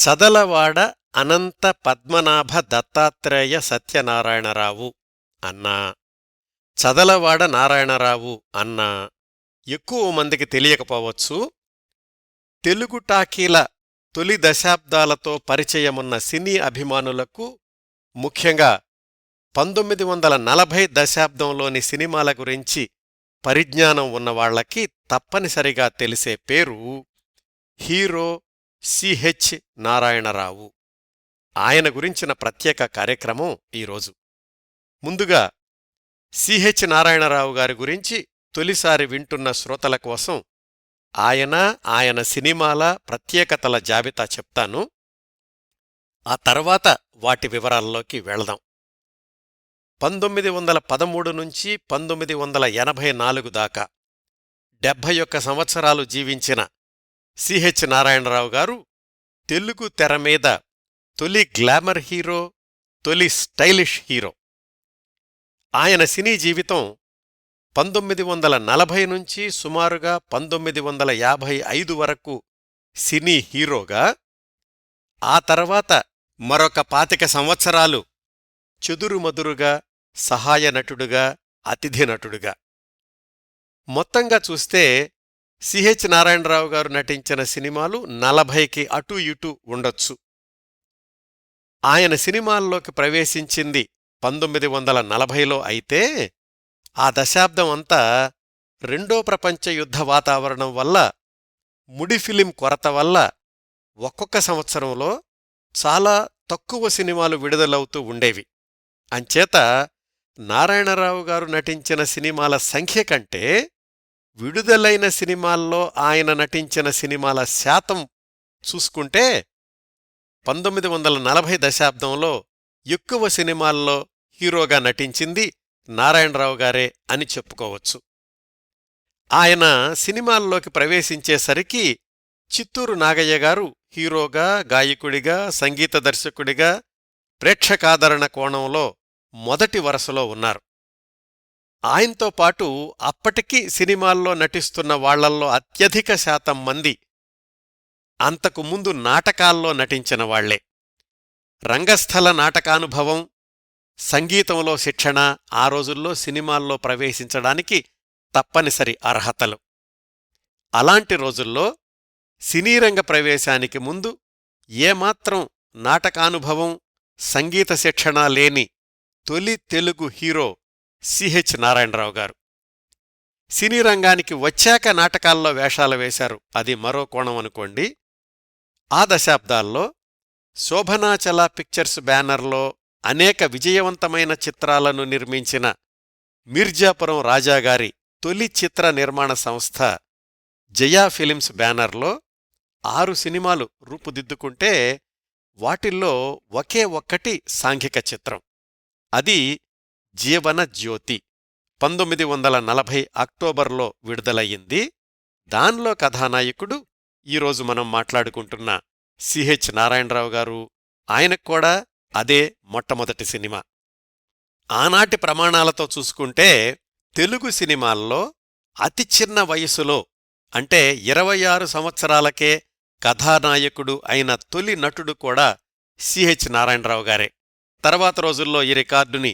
చదలవాడ అనంత పద్మనాభ దత్తాత్రేయ సత్యనారాయణరావు అన్నా, చదలవాడ నారాయణరావు అన్నా ఎక్కువ మందికి తెలియకపోవచ్చు. తెలుగు టాకీల తొలి దశాబ్దాలతో పరిచయమున్న సినీ అభిమానులకు, ముఖ్యంగా 1940 దశాబ్దంలోని సినిమాల గురించి పరిజ్ఞానం ఉన్నవాళ్లకి తప్పనిసరిగా తెలిసే పేరు హీరో సిహెచ్ నారాయణరావు. ఆయన గురించిన ప్రత్యేక కార్యక్రమం ఈరోజు. ముందుగా సిహెచ్ నారాయణరావు గారి గురించి తొలిసారి వింటున్న శ్రోతల కోసం ఆయన సినిమాల ప్రత్యేకతల జాబితా చెప్తాను. ఆ తర్వాత వాటి వివరాల్లోకి వెళదాం. 1913 నుంచి 1984 దాకా 71 సంవత్సరాలు జీవించిన సిహెచ్ నారాయణరావు గారు తెలుగు తెరమీద తొలి గ్లామర్ హీరో, తొలి స్టైలిష్ హీరో. ఆయన సినీ జీవితం 1940 నుంచి సుమారుగా 1955 వరకు సినీ హీరోగా, ఆ తర్వాత మరొక 25 సంవత్సరాలు చెదురుమదురుగా సహాయ నటుడుగా, అతిథి నటుడుగా. మొత్తంగా చూస్తే సిహెచ్ నారాయణరావు గారు నటించిన సినిమాలు 40కి అటూ ఇటూ ఉండొచ్చు. ఆయన సినిమాల్లోకి ప్రవేశించింది 1940లో అయితే, ఆ దశాబ్దం అంతా రెండో ప్రపంచ యుద్ధ వాతావరణం వల్ల, ముడి ఫిలిం కొరత వల్ల ఒక్కొక్క సంవత్సరంలో చాలా తక్కువ సినిమాలు విడుదలవుతూ ఉండేవి. అంచేత నారాయణరావు గారు నటించిన సినిమాల సంఖ్య కంటే విడుదలైన సినిమాల్లో ఆయన నటించిన సినిమాల శాతం చూసుకుంటే 1940 దశాబ్దంలో ఎక్కువ సినిమాల్లో హీరోగా నటించింది నారాయణరావు గారే అని చెప్పుకోవచ్చు. ఆయన సినిమాల్లోకి ప్రవేశించేసరికి చిత్తూరు నాగయ్య గారు హీరోగా, గాయకుడిగా, సంగీత దర్శకుడిగా ప్రేక్షకాదరణ కోణంలో మొదటి వరుసలో ఉన్నారు. ఆయనతో పాటు అప్పటికి సినిమాల్లో నటిస్తున్న వాళ్లల్లో అత్యధిక శాతం మంది అంతకు ముందు నాటకాల్లో నటించిన వాళ్లే. రంగస్థల నాటకానుభవం, సంగీతంలో శిక్షణ ఆ రోజుల్లో సినిమాల్లో ప్రవేశించడానికి తప్పనిసరి అర్హతలు. అలాంటి రోజుల్లో సినీరంగ ప్రవేశానికి ముందు ఏమాత్రం నాటకానుభవం, సంగీత శిక్షణ లేని తొలి తెలుగు హీరో సిహెచ్ నారాయణరావు గారు. సినీ రంగానికి వచ్చాక నాటకాల్లో వేషాలు వేశారు, అది మరో కోణం అనుకోండి. ఆ దశాబ్దాల్లో శోభనాచల పిక్చర్స్ బ్యానర్లో అనేక విజయవంతమైన చిత్రాలను నిర్మించిన మిర్జాపురం రాజాగారి తొలి చిత్ర నిర్మాణ సంస్థ జయా ఫిలిమ్స్ బ్యానర్లో 6 సినిమాలు రూపుదిద్దుకుంటే, వాటిల్లో ఒకే ఒక్కటి సాంఘిక చిత్రం. అది జీవన జ్యోతి. 1940 అక్టోబర్లో విడుదలయ్యింది. దానిలో కథానాయకుడు ఈరోజు మనం మాట్లాడుకుంటున్న సిహెచ్ నారాయణరావు గారు. ఆయనక్కూడా అదే మొట్టమొదటి సినిమా. ఆనాటి ప్రమాణాలతో చూసుకుంటే తెలుగు సినిమాల్లో అతి చిన్న వయసులో, అంటే 26 సంవత్సరాలకే కథానాయకుడు అయిన తొలి నటుడు కూడా సిహెచ్ నారాయణరావు గారే. తర్వాత రోజుల్లో ఈ రికార్డుని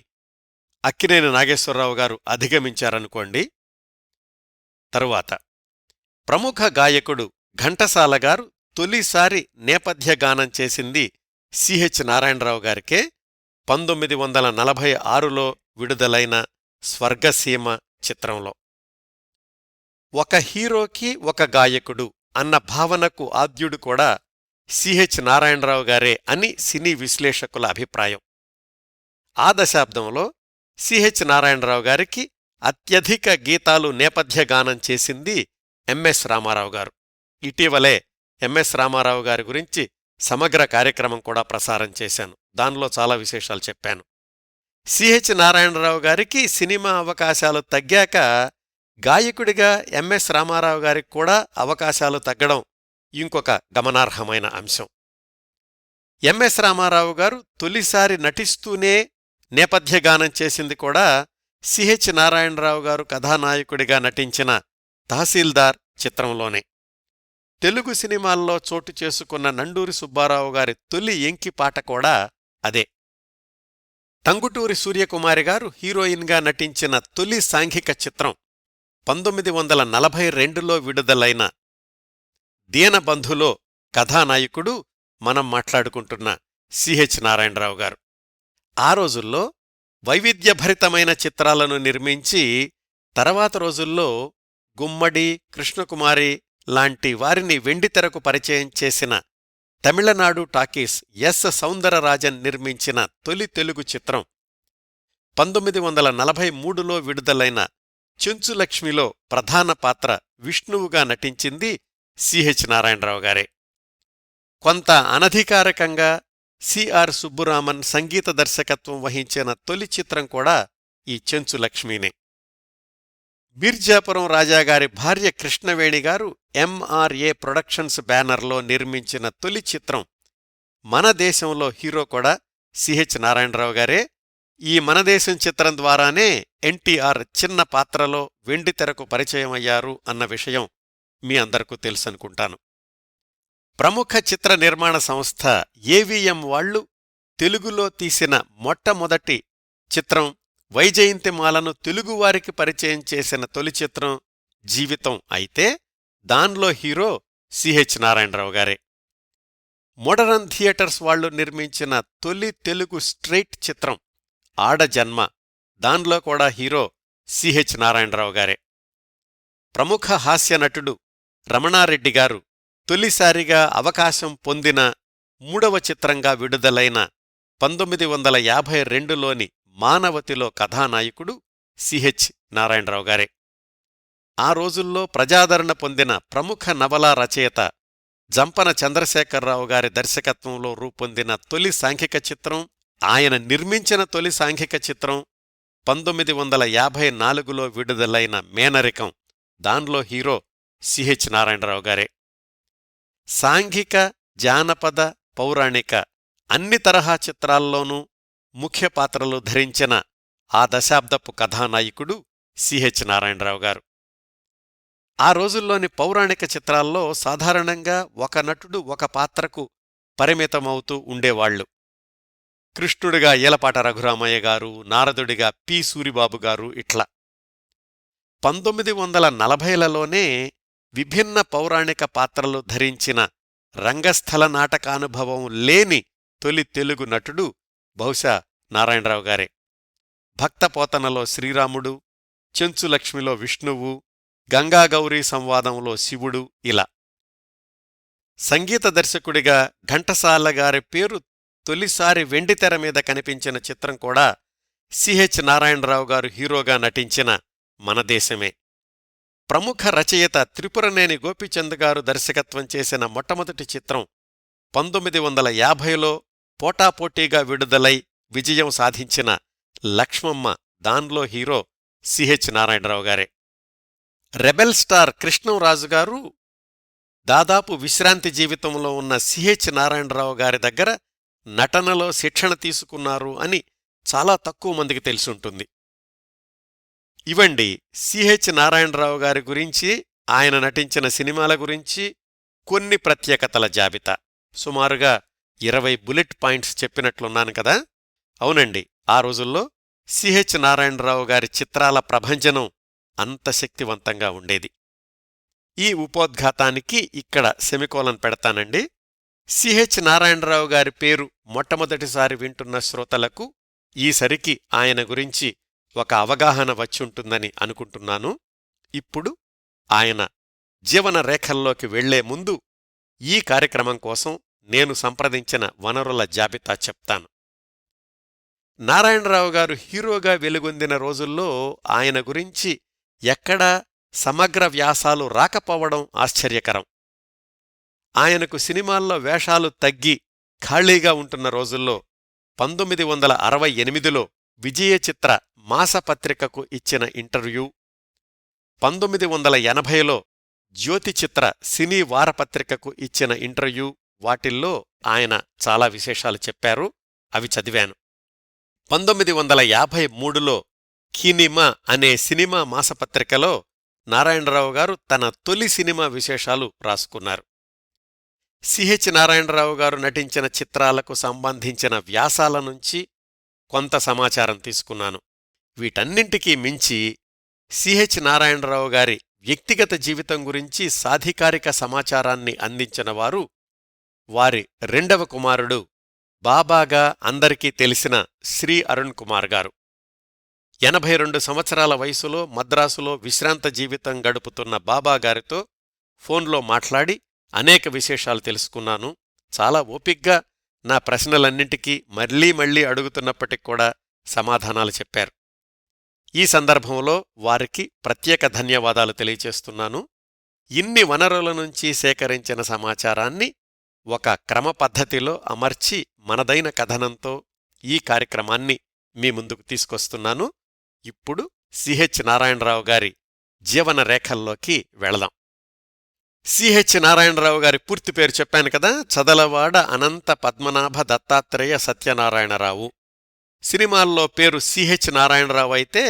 అక్కినేని నాగేశ్వరరావు గారు అధిగమించారనుకోండి. తరువాత ప్రముఖ గాయకుడు ఘంటసాల గారు తొలిసారి నేపథ్య గానం చేసింది సిహెచ్ నారాయణరావు గారికే. 1946లో విడుదలైన స్వర్గసీమ చిత్రంలో. ఒక హీరోకి ఒక గాయకుడు అన్న భావనకు ఆద్యుడు కూడా సిహెచ్ నారాయణరావు గారే అని సినీ విశ్లేషకుల అభిప్రాయం. ఆ దశాబ్దంలో సిహెచ్ నారాయణరావు గారికి అత్యధిక గీతాలు నేపథ్య గానం చేసింది ఎంఎస్ రామారావు గారు. ఇటీవలే ఎంఎస్ రామారావు గారి గురించి సమగ్ర కార్యక్రమం కూడా ప్రసారం చేశాను. దానిలో చాలా విశేషాలు చెప్పాను. సిహెచ్ నారాయణరావు గారికి సినిమా అవకాశాలు తగ్గాక గాయకుడిగా ఎంఎస్ రామారావు గారికి కూడా అవకాశాలు తగ్గడం ఇంకొక గమనార్హమైన అంశం. ఎంఎస్ రామారావు గారు తొలిసారి నటిస్తూనే నేపథ్యగానం చేసింది కూడా సిహెచ్ నారాయణరావు గారు కథానాయకుడిగా నటించిన తహసీల్దార్ చిత్రంలోనే. తెలుగు సినిమాల్లో చోటు చేసుకున్న నండూరి సుబ్బారావు గారి తొలి ఎంకి పాట కూడా అదే. టంగుటూరి సూర్యకుమారి గారు హీరోయిన్గా నటించిన తొలి సాంఘిక చిత్రం 1942లో విడుదలైన దీనబంధులో కథానాయకుడు మనం మాట్లాడుకుంటున్న సిహెచ్ నారాయణరావు గారు. ఆ రోజుల్లో వైవిధ్యభరితమైన చిత్రాలను నిర్మించి తర్వాత రోజుల్లో గుమ్మడి, కృష్ణకుమారి లాంటి వారిని వెండితెరకు పరిచయం చేసిన తమిళనాడు టాకీస్ ఎస్ సౌందరరాజన్ నిర్మించిన తొలి తెలుగు చిత్రం 1943లో విడుదలైన చెంచులక్ష్మిలో ప్రధాన పాత్ర విష్ణువుగా నటించింది సిహెచ్ నారాయణరావు గారే. కొంత అనధికారికంగా సిఆర్ సుబ్బురామన్ సంగీత దర్శకత్వం వహించిన తొలి చిత్రం కూడా ఈ చెంచులక్ష్మీనే. బీర్జాపురం రాజాగారి భార్య కృష్ణవేణిగారు ఎంఆర్ఏ ప్రొడక్షన్స్ బ్యానర్లో నిర్మించిన తొలి చిత్రం మన దేశంలో హీరో కూడా సిహెచ్ నారాయణరావు గారే. ఈ మనదేశం చిత్రం ద్వారానే ఎన్టీఆర్ చిన్న పాత్రలో వెండితెరకు పరిచయమయ్యారు అన్న విషయం మీ అందరికీ తెలుసనుకుంటాను. ప్రముఖ చిత్ర నిర్మాణ సంస్థ ఏవిఎం వాళ్లు తెలుగులో తీసిన మొట్టమొదటి చిత్రం వైజయంతిమాలను తెలుగువారికి పరిచయం చేసిన తొలి చిత్రం జీవితం అయితే దాన్లో హీరో సిహెచ్ నారాయణరావు గారే. మోడరన్ థియేటర్స్ వాళ్లు నిర్మించిన తొలి తెలుగు స్ట్రెయిట్ చిత్రం ఆడజన్మ, దాన్లో కూడా హీరో సిహెచ్ నారాయణరావు గారే. ప్రముఖ హాస్యనటుడు రమణారెడ్డి గారు తొలిసారిగా అవకాశం పొందిన మూడవ చిత్రంగా విడుదలైన 1952లోని మానవతిలో కథానాయకుడు సిహెచ్ నారాయణరావు గారే. ఆ రోజుల్లో ప్రజాదరణ పొందిన ప్రముఖ నవలా రచయిత జంపన చంద్రశేఖరరావు గారి దర్శకత్వంలో రూపొందిన తొలి సాంఘిక చిత్రం, ఆయన నిర్మించిన తొలి సాంఘిక చిత్రం 1954లో విడుదలైన మేనరికం, దాన్లో హీరో సిహెచ్ నారాయణరావు గారే. సాంఘిక, జానపద, పౌరాణిక అన్ని తరహా చిత్రాల్లోనూ ముఖ్య పాత్రలు ధరించిన ఆ దశాబ్దపు కథానాయకుడు సిహెచ్ నారాయణరావు గారు. ఆ రోజుల్లోని పౌరాణిక చిత్రాల్లో సాధారణంగా ఒక నటుడు ఒక పాత్రకు పరిమితమవుతూ ఉండేవాళ్లు. కృష్ణుడిగా ఈలపాట రఘురామయ్య గారు, నారదుడిగా పి సూరిబాబు గారు ఇట్లా. 1940లలోనే విభిన్న పౌరాణిక పాత్రలు ధరించిన రంగస్థల నాటకానుభవం లేని తొలి తెలుగు నటుడు బహుశా నారాయణరావు గారే. భక్తపోతనలో శ్రీరాముడు, చెంచులక్ష్మిలో విష్ణువు, గంగాగౌరీ సంవాదంలో శివుడు ఇలా. సంగీత దర్శకుడిగా ఘంటసాల గారి పేరు తొలిసారి వెండితెర మీద కనిపించిన చిత్రం కూడా సిహెచ్ నారాయణరావు గారు హీరోగా నటించిన మనదేశమే. ప్రముఖ రచయిత త్రిపురనేని గోపీచంద్ గారు దర్శకత్వం చేసిన మొట్టమొదటి చిత్రం 1950లో పోటాపోటీగా విడుదలై విజయం సాధించిన లక్ష్మమ్మ, దాన్లో హీరో సిహెచ్ నారాయణరావు గారే. రెబెల్ స్టార్ కృష్ణంరాజుగారు దాదాపు విశ్రాంతి జీవితంలో ఉన్న సిహెచ్ నారాయణరావు గారి దగ్గర నటనలో శిక్షణ తీసుకున్నారు అని చాలా తక్కువ మందికి తెలిసుంటుంది. ఇవండి సిహెచ్ నారాయణరావు గారి గురించి, ఆయన నటించిన సినిమాల గురించి కొన్ని ప్రత్యేకతల జాబితా. సుమారుగా 20 బుల్లెట్ పాయింట్స్ చెప్పినట్లున్నాను కదా. అవునండి, ఆ రోజుల్లో సిహెచ్ నారాయణరావు గారి చిత్రాల ప్రభంజనం అంత శక్తివంతంగా ఉండేది. ఈ ఉపోద్ఘాతానికి ఇక్కడ సెమికోలన్ పెడతానండి. సిహెచ్ నారాయణరావు గారి పేరు మొట్టమొదటిసారి వింటున్న శ్రోతలకు ఈసరికి ఆయన గురించి ఒక అవగాహన వచ్చుంటుందని అనుకుంటున్నాను. ఇప్పుడు ఆయన జీవన రేఖల్లోకి వెళ్లే ముందు ఈ కార్యక్రమం కోసం నేను సంప్రదించిన వనరుల జాబితా చెప్తాను. నారాయణరావు గారు హీరోగా వెలుగొందిన రోజుల్లో ఆయన గురించి ఎక్కడా సమగ్ర వ్యాసాలు రాకపోవడం ఆశ్చర్యకరం. ఆయనకు సినిమాల్లో వేషాలు తగ్గి ఖాళీగా ఉంటున్న రోజుల్లో 1968లో విజయచిత్ర మాసపత్రికకు ఇచ్చిన ఇంటర్వ్యూ, 1980లో జ్యోతిచిత్ర సినీ వారపత్రికకు ఇచ్చిన ఇంటర్వ్యూ, వాటిల్లో ఆయన చాలా విశేషాలు చెప్పారు. అవి చదివాను. 1953లో కినిమా అనే సినిమా మాసపత్రికలో నారాయణరావు గారు తన తొలి సినిమా విశేషాలు రాసుకున్నారు. సిహెచ్ నారాయణరావు గారు నటించిన చిత్రాలకు సంబంధించిన వ్యాసాల నుంచి కొంత సమాచారం తీసుకున్నాను. వీటన్నింటికీ మించి సిహెచ్ నారాయణరావు గారి వ్యక్తిగత జీవితం గురించి సాధికారిక సమాచారాన్ని అందించినవారు వారి రెండవ కుమారుడు, బాబాగా అందరికీ తెలిసిన శ్రీ అరుణ్ కుమార్ గారు. 82 సంవత్సరాల వయసులో మద్రాసులో విశ్రాంత జీవితం గడుపుతున్న బాబాగారితో ఫోన్లో మాట్లాడి అనేక విశేషాలు తెలుసుకున్నాను. చాలా ఓపిగ్గా నా ప్రశ్నలన్నింటికీ మళ్లీ మళ్లీ అడుగుతున్నప్పటికి కూడా సమాధానాలు చెప్పారు. ఈ సందర్భంలో వారికి ప్రత్యేక ధన్యవాదాలు తెలియచేస్తున్నాను. ఇన్ని వనరుల నుంచి సేకరించిన సమాచారాన్ని ఒక క్రమపద్ధతిలో అమర్చి మనదైన కథనంతో ఈ కార్యక్రమాన్ని మీ ముందుకు తీసుకొస్తున్నాను. ఇప్పుడు సిహెచ్ నారాయణరావు గారి జీవన రేఖల్లోకి వెళదాం. సిహెచ్ నారాయణరావు గారి పూర్తి పేరు చెప్పాను కదా, చదలవాడ అనంత పద్మనాభ దత్తాత్రేయ సత్యనారాయణరావు. సినిమాల్లో పేరు సిహెచ్ నారాయణరావు అయితే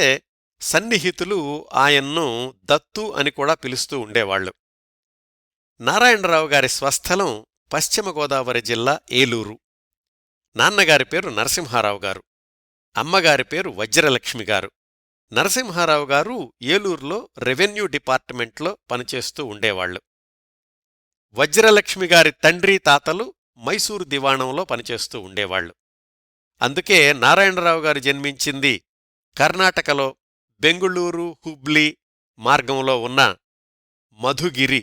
సన్నిహితులు ఆయన్ను దత్తు అని కూడా పిలుస్తూ ఉండేవాళ్లు. నారాయణరావు గారి స్వస్థలం పశ్చిమ గోదావరి జిల్లా ఏలూరు. నాన్నగారి పేరు నరసింహారావు గారు, అమ్మగారి పేరు వజ్రలక్ష్మి గారు. నరసింహారావు గారు ఏలూరులో రెవెన్యూ డిపార్ట్మెంట్లో పనిచేస్తూ ఉండేవాళ్లు. వజ్రలక్ష్మి గారి తండ్రి తాతలు మైసూరు దివాణంలో పనిచేస్తూ ఉండేవాళ్లు. అందుకే నారాయణరావు గారు జన్మించింది కర్ణాటకలో బెంగుళూరు హుబ్లీ మార్గంలో ఉన్న మధుగిరి.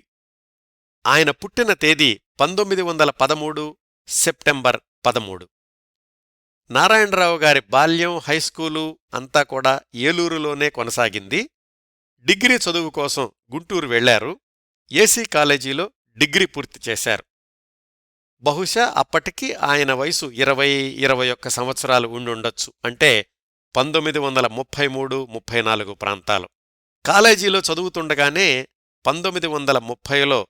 ఆయన పుట్టిన తేదీ 1913 సెప్టెంబర్ 13. నారాయణరావు గారి బాల్యం, హైస్కూలు అంతా కూడా ఏలూరులోనే కొనసాగింది. డిగ్రీ చదువు కోసం గుంటూరు వెళ్లారు. ఏసీ కాలేజీలో డిగ్రీ పూర్తి చేశారు. బహుశా అప్పటికి ఆయన వయసు 20-21 సంవత్సరాలు ఉండుండొచ్చు. అంటే 1933-34 ప్రాంతాలు. కాలేజీలో చదువుతుండగానే 1930లో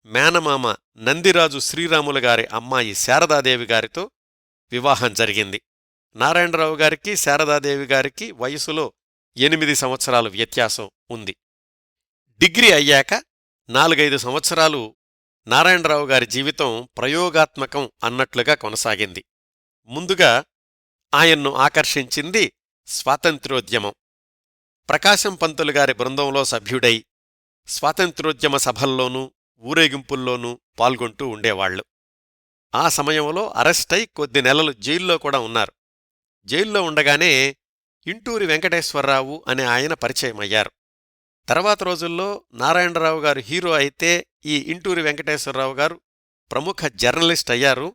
మేనమామ నందిరాజు శ్రీరాములు గారి అమ్మాయి శారదాదేవి గారితో వివాహం జరిగింది. నారాయణరావు గారికి శారదాదేవి గారికి వయసులో 8 సంవత్సరాలు వ్యత్యాసం ఉంది. డిగ్రీ అయ్యాక 4-5 సంవత్సరాలు నారాయణరావు గారి జీవితం ప్రయోగాత్మకం అన్నట్లుగా కొనసాగింది. ముందుగా ఆయన్ను ఆకర్షించింది స్వాతంత్ర్యోద్యమం. ప్రకాశం పంతులు గారి బృందంలో సభ్యుడై స్వాతంత్ర్యోద్యమ సభల్లోనూ ఊరేగింపుల్లోనూ పాల్గొంటూ ఉండేవాళ్లు. ఆ సమయంలో అరెస్టై కొద్ది నెలలు జైల్లో కూడా ఉన్నారు. జైల్లో ఉండగానే ఇంటూరి వెంకటేశ్వరరావు అనే ఆయన పరిచయమయ్యారు. తర్వాత రోజుల్లో నారాయణరావు గారు హీరో అయితే ఈ ఇంటూరి వెంకటేశ్వరరావు గారు ప్రముఖ జర్నలిస్ట్ అయ్యారు.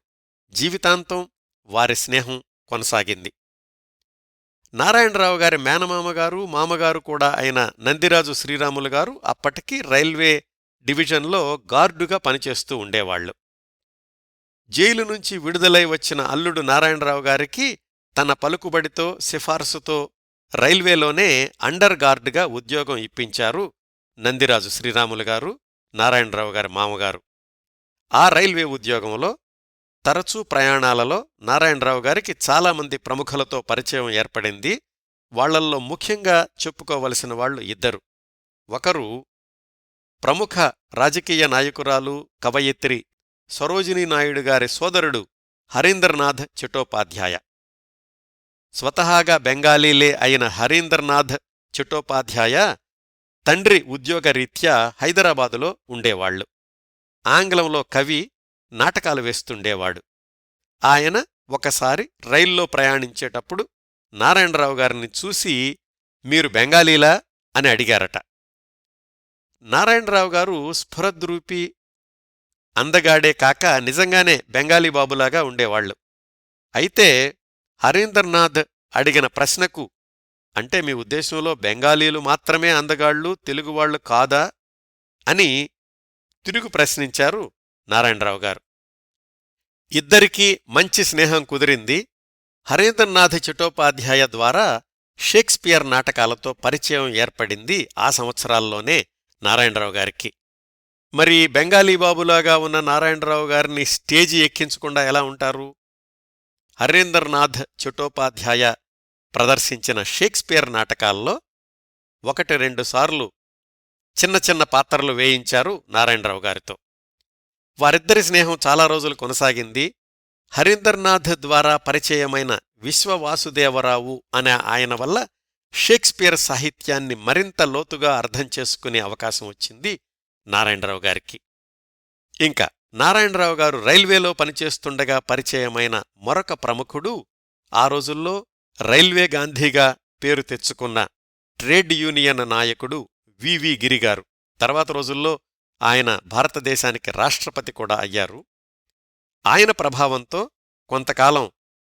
జీవితాంతం వారి స్నేహం కొనసాగింది. నారాయణరావు గారి మేనమామగారు, మామగారు కూడా అయిన నందిరాజు శ్రీరాములు గారు అప్పటికి రైల్వే డివిజన్లో గార్డుగా పనిచేస్తూ ఉండేవాళ్లు. జైలు నుంచి విడుదలై వచ్చిన అల్లుడు నారాయణరావు గారికి తన పలుకుబడితో సిఫార్సుతో రైల్వేలోనే అండర్ గార్డుగా ఉద్యోగం ఇప్పించారు నందిరాజు శ్రీరాములు గారు, నారాయణరావు గారి మామగారు. ఆ రైల్వే ఉద్యోగంలో తరచూ ప్రయాణాలలో నారాయణరావు గారికి చాలామంది ప్రముఖులతో పరిచయం ఏర్పడింది. వాళ్లల్లో ముఖ్యంగా చెప్పుకోవలసిన వాళ్లు ఇద్దరు. ఒకరు ప్రముఖ రాజకీయ నాయకురాలు, కవయిత్రి సరోజినీ నాయుడు గారి సోదరుడు హరీంద్రనాథ్ చటోపాధ్యాయ. స్వతహాగా బెంగాలీలే అయిన హరీంద్రనాథ్ చటోపాధ్యాయ తండ్రి ఉద్యోగరీత్యా హైదరాబాదులో ఉండేవాళ్లు. ఆంగ్లంలో కవి, నాటకాలు వేస్తుండేవాడు. ఆయన ఒకసారి రైల్లో ప్రయాణించేటప్పుడు నారాయణరావు గారిని చూసి, మీరు బెంగాలీలా అని అడిగారట. నారాయణరావు గారు స్ఫురద్రూపి, అందగాడే కాక నిజంగానే బెంగాలీ బాబులాగా ఉండేవాళ్లు. అయితే హరీంద్రనాథ్ అడిగిన ప్రశ్నకు, అంటే మీ ఉద్దేశంలో బెంగాలీలు మాత్రమే అందగాళ్లు, తెలుగువాళ్లు కాదా అని తిరుగు ప్రశ్నించారు నారాయణరావు గారు. ఇద్దరికీ మంచి స్నేహం కుదిరింది. హరీంద్రనాథ్ చటోపాధ్యాయ ద్వారా షేక్స్పియర్ నాటకాలతో పరిచయం ఏర్పడింది ఆ సంవత్సరాల్లోనే నారాయణరావు గారికి. మరి బెంగాలీ బాబులాగా ఉన్న నారాయణరావు గారిని స్టేజి ఎక్కించకుండా ఎలా ఉంటారు? హరీంద్రనాథ్ చటోపాధ్యాయ ప్రదర్శించిన షేక్స్పియర్ నాటకాల్లో 1-2 సార్లు చిన్న చిన్న పాత్రలు వేయించారు నారాయణరావు గారితో. వారిద్దరి స్నేహం చాలా రోజులు కొనసాగింది. హరీందర్నాథ్ ద్వారా పరిచయమైన విశ్వవాసుదేవరావు అనే ఆయన వల్ల షేక్స్పియర్ సాహిత్యాన్ని మరింత లోతుగా అర్థం చేసుకునే అవకాశం వచ్చింది నారాయణరావు గారికి. ఇంకా నారాయణరావు గారు రైల్వేలో పనిచేస్తుండగా పరిచయమైన మరొక ప్రముఖుడు ఆ రోజుల్లో రైల్వే గాంధీగా పేరు తెచ్చుకున్న ట్రేడ్ యూనియన్ నాయకుడు వివి గిరిగారు. తర్వాత రోజుల్లో ఆయన భారతదేశానికి రాష్ట్రపతి కూడా అయ్యారు. ఆయన ప్రభావంతో కొంతకాలం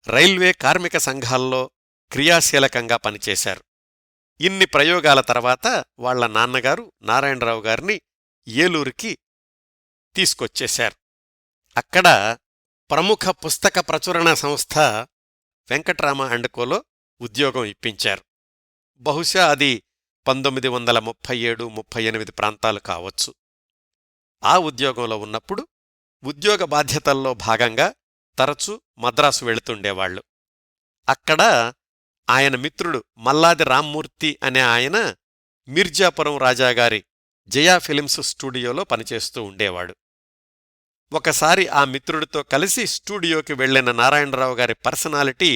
రైల్వే కార్మిక సంఘాల్లో క్రియాశీలకంగా పనిచేశారు. ఇన్ని ప్రయోగాల తర్వాత వాళ్ల నాన్నగారు నారాయణరావు గారిని ఏలూరుకి తీసుకొచ్చేశారు. అక్కడ ప్రముఖ పుస్తక ప్రచురణ సంస్థ వెంకట్రామ అండ్ కోలో ఉద్యోగం ఇప్పించారు. బహుశా అది 1937-38 ప్రాంతాలు కావచ్చు. ఆ ఉద్యోగంలో ఉన్నప్పుడు ఉద్యోగ బాధ్యతల్లో భాగంగా తరచూ మద్రాసు వెళుతుండేవాళ్లు. అక్కడ ఆయన మిత్రుడు మల్లాది రామ్మూర్తి అనే ఆయన మిర్జాపురం రాజాగారి జయా ఫిలిమ్స్ స్టూడియోలో పనిచేస్తూ ఉండేవాడు. ఒకసారి ఆ మిత్రుడితో కలిసి స్టూడియోకి వెళ్లిన నారాయణరావు గారి పర్సనాలిటీ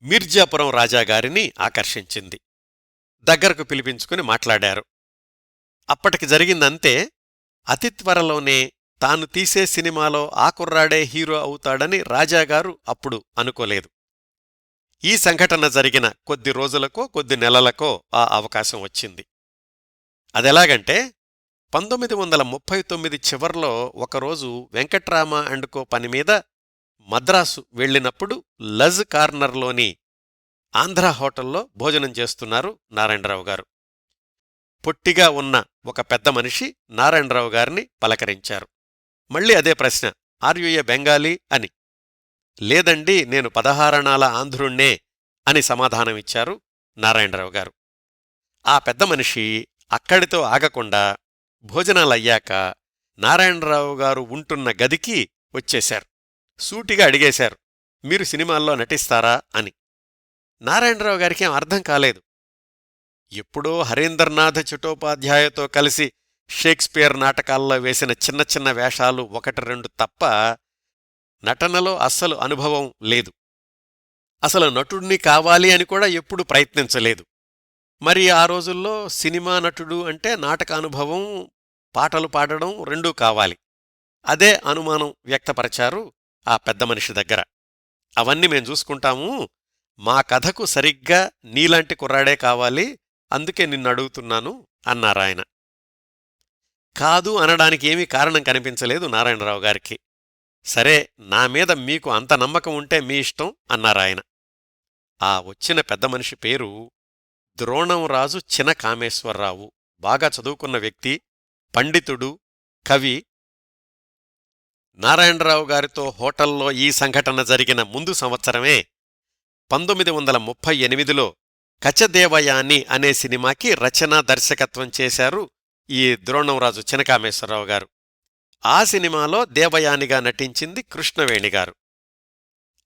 మిర్జాపురం రాజాగారిని ఆకర్షించింది. దగ్గరకు పిలిపించుకుని మాట్లాడారు. అప్పటికి జరిగిందంతే. అతి త్వరలోనే తాను తీసే సినిమాలో ఆ కుర్రాడే హీరో అవుతాడని రాజాగారు అప్పుడు అనుకోలేదు. ఈ సంఘటన జరిగిన కొద్ది రోజులకో కొద్ది నెలలకో ఆ అవకాశం వచ్చింది. అదెలాగంటే 1939 చివర్లో ఒకరోజు వెంకట్రామ అండ్ కో పనిమీద మద్రాసు వెళ్లినప్పుడు లజ్ కార్నర్లోని ఆంధ్ర హోటల్లో భోజనం చేస్తున్నారు నారాయణరావు గారు. పొట్టిగా ఉన్న ఒక పెద్ద మనిషి నారాయణరావు గారిని పలకరించారు. మళ్ళీ అదే ప్రశ్న, ఆర్ యు ఏ బెంగాలీ అని. లేదండి, నేను 16 అణాల ఆంధ్రుణ్ణే అని సమాధానమిచ్చారు నారాయణరావు గారు. ఆ పెద్ద మనిషి అక్కడితో ఆగకుండా భోజనాలయ్యాక నారాయణరావు గారు ఉంటున్న గదికి వచ్చేశారు. సూటిగా అడిగేశారు, మీరు సినిమాల్లో నటిస్తారా అని. నారాయణరావు గారికేం అర్థం కాలేదు. ఎప్పుడో హరీందర్నాథ్ చటోపాధ్యాయతో కలిసి షేక్స్పియర్ నాటకాల్లో వేసిన చిన్న చిన్న వేషాలు 1-2 తప్ప నటనలో అస్సలు అనుభవం లేదు. అసలు నటుణ్ణి కావాలి అని కూడా ఎప్పుడూ ప్రయత్నించలేదు. మరి ఆ రోజుల్లో సినిమా నటుడు అంటే నాటకానుభవం, పాటలు పాడడం రెండూ కావాలి. అదే అనుమానం వ్యక్తపరచారు ఆ పెద్ద మనిషి దగ్గర. అవన్నీ మేం చూసుకుంటాము, మా కథకు సరిగ్గా నీలాంటి కుర్రాడే కావాలి, అందుకే నిన్నడుగుతున్నాను అన్నారాయన. కాదు అనడానికి ఏమీ కారణం కనిపించలేదు నారాయణరావు గారికి. సరే, నా మీద మీకు అంత నమ్మకం ఉంటే మీ ఇష్టం అన్నారాయన. ఆ వచ్చిన పెద్ద మనిషి పేరు ద్రోణంరాజు చినకామేశ్వరరావు. బాగా చదువుకున్న వ్యక్తి, పండితుడు, కవి. నారాయణరావు గారితో హోటల్లో ఈ సంఘటన జరిగిన ముందు సంవత్సరమే 1938లో కచదేవయాని అనే సినిమాకి రచనా దర్శకత్వం చేశారు ఈ ద్రోణంరాజు చినకామేశ్వరరావు గారు. ఆ సినిమాలో దేవయానిగా నటించింది కృష్ణవేణిగారు.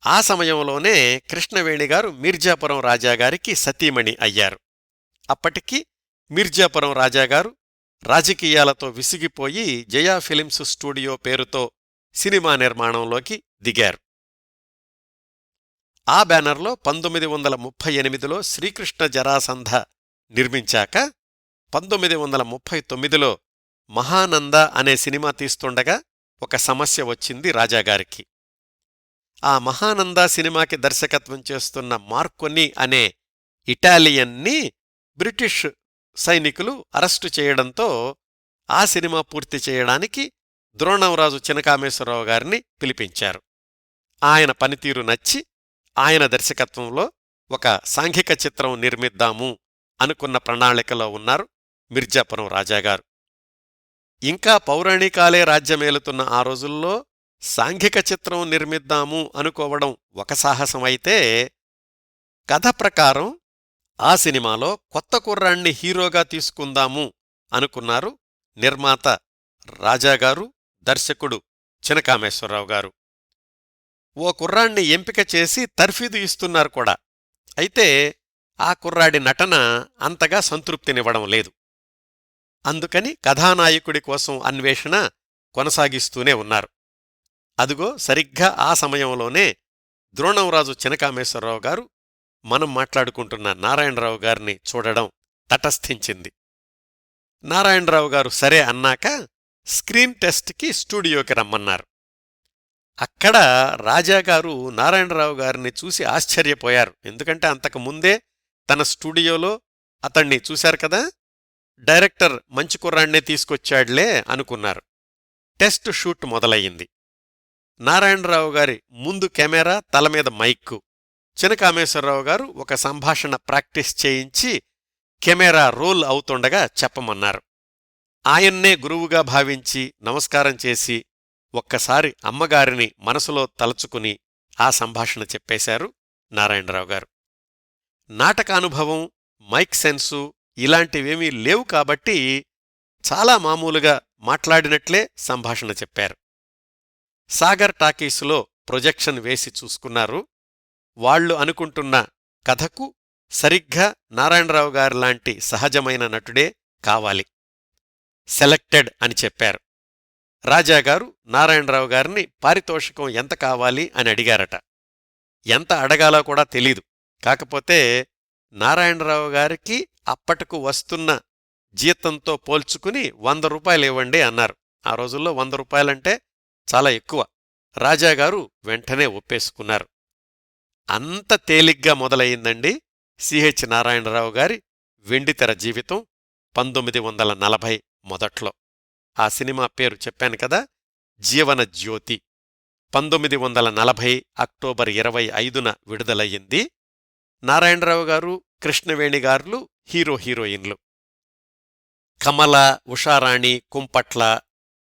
ఆ సమయంలోనే కృష్ణవేణిగారు మిర్జాపురం రాజాగారికి సతీమణి అయ్యారు. అప్పటికి మిర్జాపురం రాజాగారు రాజకీయాలతో విసిగిపోయి జయా ఫిలిమ్స్ స్టూడియో పేరుతో సినిమా నిర్మాణంలోకి దిగారు. ఆ బ్యానర్లో 1938లో శ్రీకృష్ణ జరాసంధ నిర్మించాక 1939లో మహానంద అనే సినిమా తీస్తుండగా ఒక సమస్య వచ్చింది రాజాగారికి. ఆ మహానంద సినిమాకి దర్శకత్వం చేస్తున్న మార్కొని అనే ఇటాలియన్ని బ్రిటిష్ సైనికులు అరెస్టు చేయడంతో ఆ సినిమా పూర్తి చేయడానికి ద్రోణంరాజు చినకామేశ్వరరావు గారిని పిలిపించారు. ఆయన పనితీరు నచ్చి ఆయన దర్శకత్వంలో ఒక సాంఘిక చిత్రం నిర్మిద్దాము అనుకున్న ప్రణాళికలో ఉన్నారు మిర్జాపురం రాజాగారు. ఇంకా పౌరాణికాలే రాజ్యమేలుతున్న ఆ రోజుల్లో సాంఘిక చిత్రం నిర్మిద్దాము అనుకోవడం ఒక సాహసమైతే, కథ ప్రకారం ఆ సినిమాలో కొత్త కుర్రాణ్ణి హీరోగా తీసుకుందాము అనుకున్నారు నిర్మాత రాజాగారు, దర్శకుడు చినకామేశ్వరరావు గారు. ఓ కుర్రాణ్ణి ఎంపిక చేసి తర్ఫీదు ఇస్తున్నారు కూడా. అయితే ఆ కుర్రాడి నటన అంతగా సంతృప్తినివ్వడం లేదు. అందుకని కథానాయకుడి కోసం అన్వేషణ కొనసాగిస్తూనే ఉన్నారు. అదుగో సరిగ్గా ఆ సమయంలోనే ద్రోణంరాజు చినకామేశ్వరరావు గారు మనం మాట్లాడుకుంటున్న నారాయణరావు గారిని చూడడం తటస్థించింది. నారాయణరావు గారు సరే అన్నాక స్క్రీన్ టెస్ట్కి స్టూడియోకి రమ్మన్నారు. అక్కడ రాజాగారు నారాయణరావు గారిని చూసి ఆశ్చర్యపోయారు. ఎందుకంటే అంతకు ముందే తన స్టూడియోలో అతణ్ణి చూశారు కదా. డైరెక్టర్ మంచి కుర్రాణ్ణే తీసుకొచ్చాడులే అనుకున్నారు. టెస్ట్ షూట్ మొదలయ్యింది. నారాయణరావు గారి ముందు కెమెరా, తలమీద మైక్కు. చినకామేశ్వరరావు గారు ఒక సంభాషణ ప్రాక్టీస్ చేయించి కెమెరా రోల్ అవుతుండగా చెప్పమన్నారు. ఆయన్నే గురువుగా భావించి నమస్కారం చేసి ఒక్కసారి అమ్మగారిని మనసులో తలచుకుని ఆ సంభాషణ చెప్పేశారు నారాయణరావు గారు. నాటకానుభవం, మైక్ సెన్సు ఇలాంటివేమీ లేవు కాబట్టి చాలా మామూలుగా మాట్లాడినట్లే సంభాషణ చెప్పారు. సాగర్ టాకీసులో ప్రొజెక్షన్ వేసి చూసుకున్నారు. వాళ్లు అనుకుంటున్న కథకు సరిగ్గా నారాయణరావు గారిలాంటి సహజమైన నటుడే కావాలి, సెలెక్టెడ్ అని చెప్పారు. రాజాగారు నారాయణరావు గారిని పారితోషికం ఎంత కావాలి అని అడిగారట. ఎంత అడగాలో కూడా తెలీదు. కాకపోతే నారాయణరావు గారికి అప్పటికు వస్తున్న జీతంతో పోల్చుకుని 100 రూపాయలివ్వండి అన్నారు. ఆ రోజుల్లో 100 రూపాయలంటే చాలా ఎక్కువ. రాజాగారు వెంటనే ఒప్పేసుకున్నారు. అంత తేలిగ్గా మొదలయిందండి సిహెచ్ నారాయణరావు గారి వెండితెర జీవితం 1940 మొదట్లో. ఆ సినిమా పేరు చెప్పాను కదా, జీవనజ్యోతి. 1940 అక్టోబర్ 25న విడుదలయ్యింది. నారాయణరావు గారు, కృష్ణవేణిగార్లు హీరోయిన్లు. కమల, ఉషారాణి, కుంపట్ల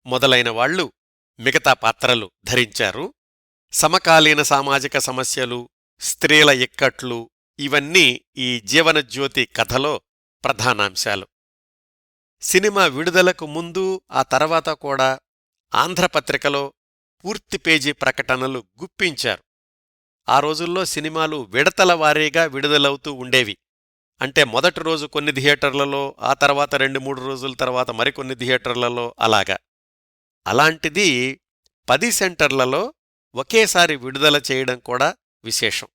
మొదలైన వాళ్లు మిగతా పాత్రలు ధరించారు. సమకాలీన సామాజిక సమస్యలు, స్త్రీల ఇక్కట్లు ఇవన్నీ ఈ జీవనజ్యోతి కథలో ప్రధానాంశాలు. సినిమా విడుదలకు ముందు, ఆ తర్వాత కూడా ఆంధ్రపత్రికలో పూర్తి పేజీ ప్రకటనలు గుప్పించారు. ఆ రోజుల్లో సినిమాలు విడతల వారీగా విడుదలవుతూ ఉండేవి. అంటే మొదటి రోజు కొన్ని థియేటర్లలో, ఆ తర్వాత 2-3 రోజుల తర్వాత మరికొన్ని థియేటర్లలో అలాగా. అలాంటిది 10 సెంటర్లలో ఒకేసారి విడుదల చేయడం కూడా విశేషం.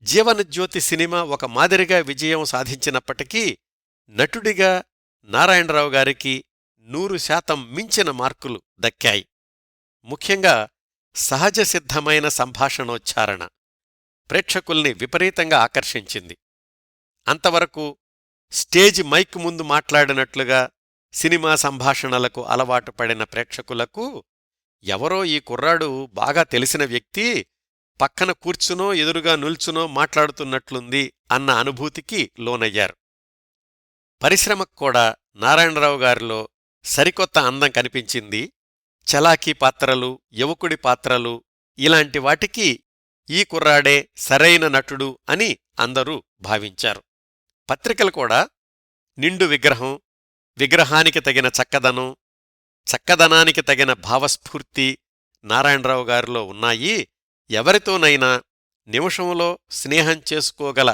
జీవనజ్యోతి సినిమా ఒక మాదిరిగా విజయం సాధించినప్పటికీ నటుడిగా నారాయణరావు గారికి 100% మించిన మార్కులు దక్కాయి. ముఖ్యంగా సహజ సిద్ధమైన సంభాషణోచ్చారణ ప్రేక్షకుల్ని విపరీతంగా ఆకర్షించింది. అంతవరకు స్టేజ్ మైక్ ముందు మాట్లాడినట్లుగా సినిమా సంభాషణలకు అలవాటు పడిన ప్రేక్షకులకు ఎవరో ఈ కుర్రాడు బాగా తెలిసిన వ్యక్తి పక్కన కూర్చునో ఎదురుగా నిల్చునో మాట్లాడుతున్నట్లుంది అన్న అనుభూతికి లోనయ్యారు. పరిశ్రమకు కూడా నారాయణరావు గారిలో సరికొత్త అందం కనిపించింది. చలాకీ పాత్రలు, యువకుడి పాత్రలు ఇలాంటి వాటికి ఈ కుర్రాడే సరైన నటుడు అని అందరూ భావించారు. పత్రికలు కూడా నిండు విగ్రహం, విగ్రహానికి తగిన చక్కదనం, చక్కదనానికి తగిన భావస్ఫూర్తి నారాయణరావు గారిలో ఉన్నాయి, ఎవరితోనైనా నిమిషంలో స్నేహం చేసుకోగల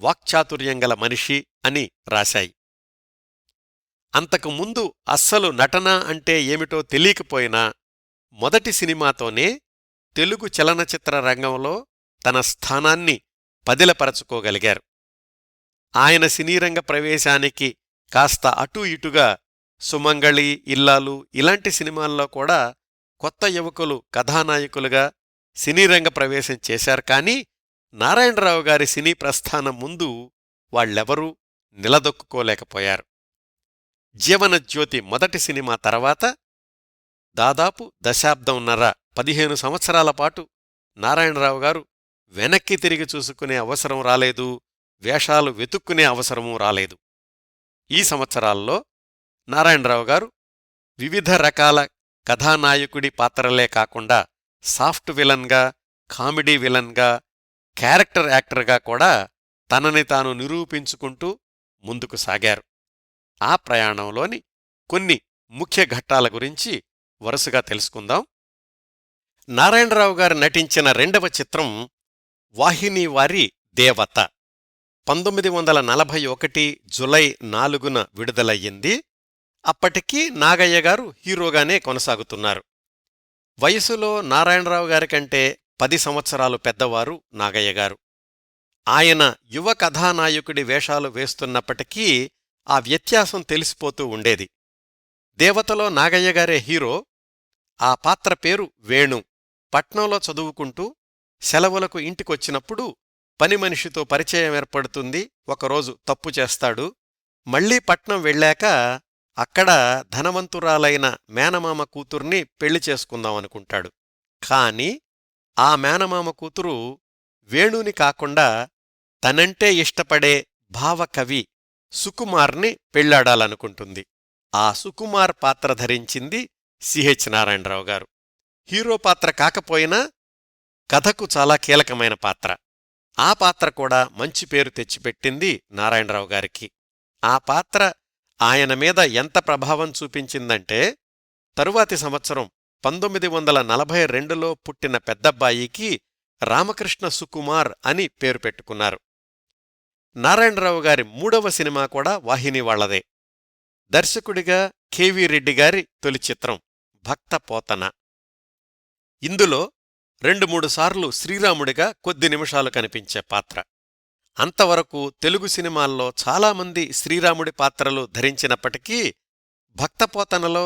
వాక్చాతుర్యంగల మనిషి అని రాశాయి. అంతకుముందు అస్సలు నటన అంటే ఏమిటో తెలియకపోయినా మొదటి సినిమాతోనే తెలుగు చలనచిత్ర రంగంలో తన స్థానాన్ని పదిలపరచుకోగలిగారు. ఆయన సినీరంగ ప్రవేశానికి కాస్త అటూ ఇటుగా సుమంగళి, ఇల్లాలు ఇలాంటి సినిమాల్లో కూడా కొత్త యువకులు కథానాయకులుగా సినీరంగ ప్రవేశం చేశారు. కానీ నారాయణరావు గారి సినీ ప్రస్థానం ముందు వాళ్లెవరూ నిలదొక్కుకోలేకపోయారు. జీవనజ్యోతి మొదటి సినిమా తర్వాత దాదాపు దశాబ్దంన్నర 15 సంవత్సరాల పాటు నారాయణరావు గారు వెనక్కి తిరిగి చూసుకునే అవసరం రాలేదు, వేషాలు వెతుక్కునే అవసరమూ రాలేదు. ఈ సంవత్సరాల్లో నారాయణరావు గారు వివిధ రకాల కథానాయకుడి పాత్రలే కాకుండా సాఫ్ట్ విలన్గా, కామెడీ విలన్గా, క్యారెక్టర్ యాక్టర్గా కూడా తనని తాను నిరూపించుకుంటూ ముందుకు సాగారు. ఆ ప్రయాణంలోని కొన్ని ముఖ్య ఘట్టాల గురించి వరుసగా తెలుసుకుందాం. నారాయణరావు గారు నటించిన రెండవ చిత్రం వాహినీవారి దేవత. 1941 జులై 4న విడుదలయ్యింది. అప్పటికీ నాగయ్య గారు హీరోగానే కొనసాగుతున్నారు. వయసులో నారాయణరావు గారికంటే 10 సంవత్సరాలు పెద్దవారు నాగయ్య గారు. ఆయన యువ కథానాయకుడి వేషాలు వేస్తున్నప్పటికీ ఆ వ్యత్యాసం తెలిసిపోతూ ఉండేది. దేవతలో నాగయ్యగారే హీరో. ఆ పాత్ర పేరు వేణు. పట్నంలో చదువుకుంటూ సెలవులకు ఇంటికొచ్చినప్పుడు పనిమనిషితో పరిచయం ఏర్పడుతుంది. ఒకరోజు తప్పు చేస్తాడు. మళ్లీ పట్నం వెళ్ళాక అక్కడ ధనవంతురాలైన మేనమామ కూతుర్ని పెళ్లి చేసుకుందామనుకుంటాడు. కాని ఆ మేనమామ కూతురు వేణుని కాకుండా తనంటే ఇష్టపడే భావకవి సుకుమార్ని పెళ్లాడాలనుకుంటుంది. ఆ సుకుమార్ పాత్ర ధరించింది సిహెచ్ నారాయణరావు గారు. హీరో పాత్ర కాకపోయినా కథకు చాలా కీలకమైన పాత్ర. ఆ పాత్ర కూడా మంచి పేరు తెచ్చిపెట్టింది నారాయణరావు గారికి. ఆ పాత్ర ఆయన మీద ఎంత ప్రభావం చూపించిందంటే తరువాతి సంవత్సరం 1942లో పుట్టిన పెద్దబ్బాయికి రామకృష్ణ సుకుమార్ అని పేరు పెట్టుకున్నారు. నారాయణరావు గారి 3వ సినిమా కూడా వాహిని వాళ్లదే. దర్శకుడిగా కెవి రెడ్డి గారి తొలి చిత్రం భక్త పోతన. ఇందులో 2-3 సార్లు శ్రీరాముడిగా కొద్ది నిమిషాలు కనిపించే పాత్ర. అంతవరకు తెలుగు సినిమాల్లో చాలామంది శ్రీరాముడి పాత్రలు ధరించినప్పటికీ భక్తపోతనలో